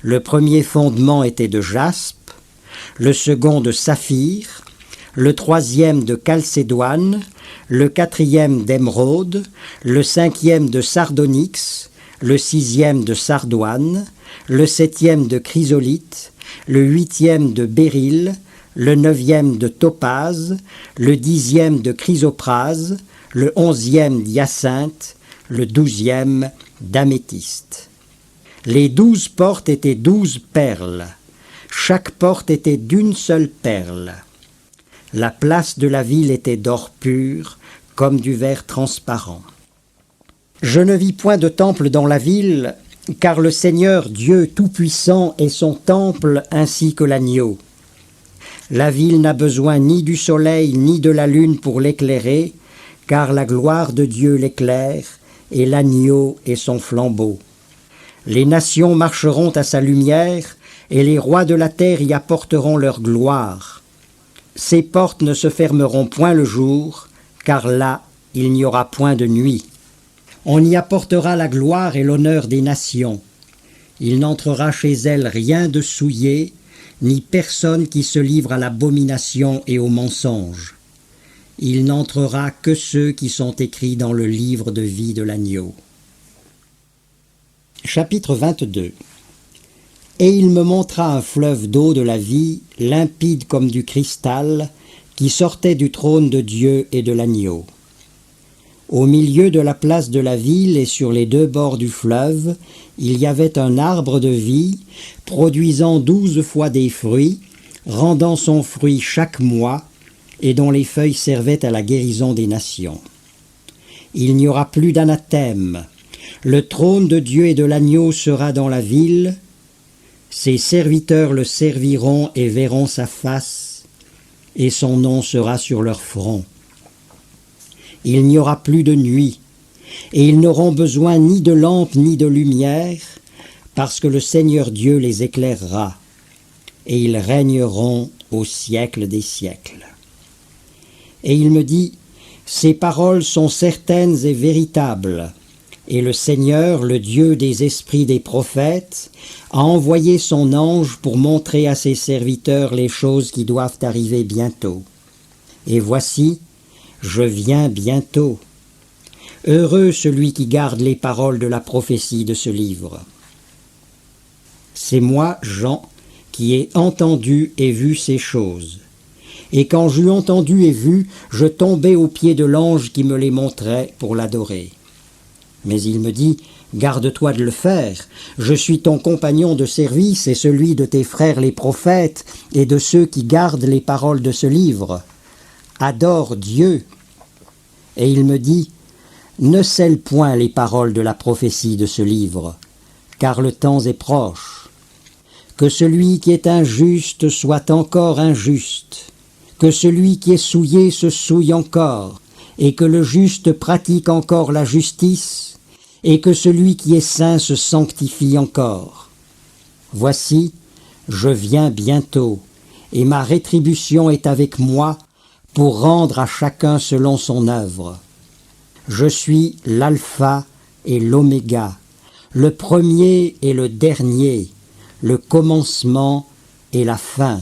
Le premier fondement était de jaspe, le second de saphir, le troisième de chalcédoine, le quatrième d'émeraude, le cinquième de sardonyx, le sixième de sardoine, le septième de chrysolite, le huitième de béryl, le neuvième de topaze, le 10e de chrysoprase, le 11e d'hyacinthe, le 12e d'améthyste. Les 12 portes étaient 12 perles. Chaque porte était d'une seule perle. La place de la ville était d'or pur, comme du verre transparent. Je ne vis point de temple dans la ville, car le Seigneur Dieu Tout-Puissant est son temple ainsi que l'agneau. La ville n'a besoin ni du soleil ni de la lune pour l'éclairer, car la gloire de Dieu l'éclaire, et l'agneau est son flambeau. Les nations marcheront à sa lumière, et les rois de la terre y apporteront leur gloire. Ses portes ne se fermeront point le jour, car là, il n'y aura point de nuit. On y apportera la gloire et l'honneur des nations. Il n'entrera chez elles rien de souillé, ni personne qui se livre à l'abomination et au mensonge. Il n'entrera que ceux qui sont écrits dans le livre de vie de l'agneau. Chapitre 22. Et il me montra un fleuve d'eau de la vie, limpide comme du cristal, qui sortait du trône de Dieu et de l'agneau. Au milieu de la place de la ville et sur les 2 bords du fleuve, il y avait un arbre de vie, produisant 12 fois des fruits, rendant son fruit chaque mois, et dont les feuilles servaient à la guérison des nations. Il n'y aura plus d'anathème. Le trône de Dieu et de l'agneau sera dans la ville. Ses serviteurs le serviront et verront sa face, et son nom sera sur leur front. Il n'y aura plus de nuit, et ils n'auront besoin ni de lampe ni de lumière, parce que le Seigneur Dieu les éclairera, et ils régneront au siècle des siècles. Et il me dit, ces paroles sont certaines et véritables, et le Seigneur, le Dieu des esprits des prophètes, a envoyé son ange pour montrer à ses serviteurs les choses qui doivent arriver bientôt. Et voici, je viens bientôt. Heureux celui qui garde les paroles de la prophétie de ce livre. C'est moi, Jean, qui qui ai entendu et vu ces choses. Et quand j'eus entendu et vu, je tombai aux pieds de l'ange qui me les montrait pour l'adorer. Mais il me dit, « Garde-toi de le faire, je suis ton compagnon de service et celui de tes frères les prophètes et de ceux qui gardent les paroles de ce livre. Adore Dieu. » Et il me dit, « Ne scelle point les paroles de la prophétie de ce livre, car le temps est proche. Que celui qui est injuste soit encore injuste, que celui qui est souillé se souille encore, et que le juste pratique encore la justice, et que celui qui est saint se sanctifie encore. Voici, je viens bientôt, et ma rétribution est avec moi pour rendre à chacun selon son œuvre. Je suis l'alpha et l'oméga, le premier et le dernier, le commencement et la fin.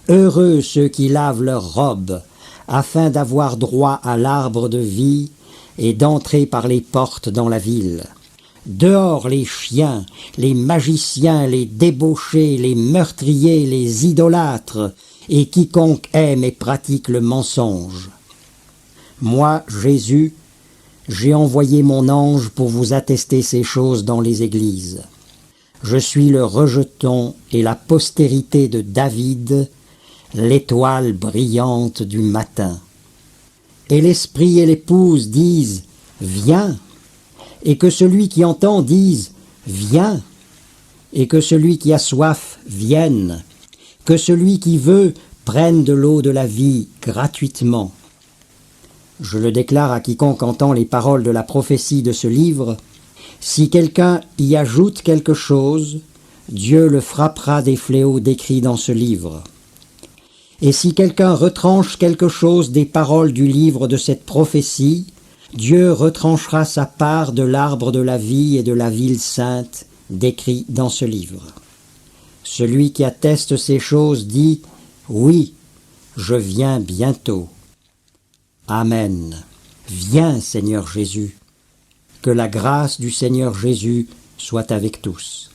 Heureux ceux qui lavent leurs robes, afin d'avoir droit à l'arbre de vie et d'entrer par les portes dans la ville. Dehors les chiens, les magiciens, les débauchés, les meurtriers, les idolâtres, et quiconque aime et pratique le mensonge. Moi, Jésus, j'ai envoyé mon ange pour vous attester ces choses dans les églises. Je suis le rejeton et la postérité de David, l'étoile brillante du matin. Et l'esprit et l'épouse disent « Viens », et que celui qui entend dise « Viens », et que celui qui a soif vienne, que celui qui veut prenne de l'eau de la vie gratuitement. Je le déclare à quiconque entend les paroles de la prophétie de ce livre, si quelqu'un y ajoute quelque chose, Dieu le frappera des fléaux décrits dans ce livre. Et si quelqu'un retranche quelque chose des paroles du livre de cette prophétie, Dieu retranchera sa part de l'arbre de la vie et de la ville sainte décrit dans ce livre. Celui qui atteste ces choses dit « Oui, je viens bientôt. » Amen. Viens, Seigneur Jésus. Que la grâce du Seigneur Jésus soit avec tous.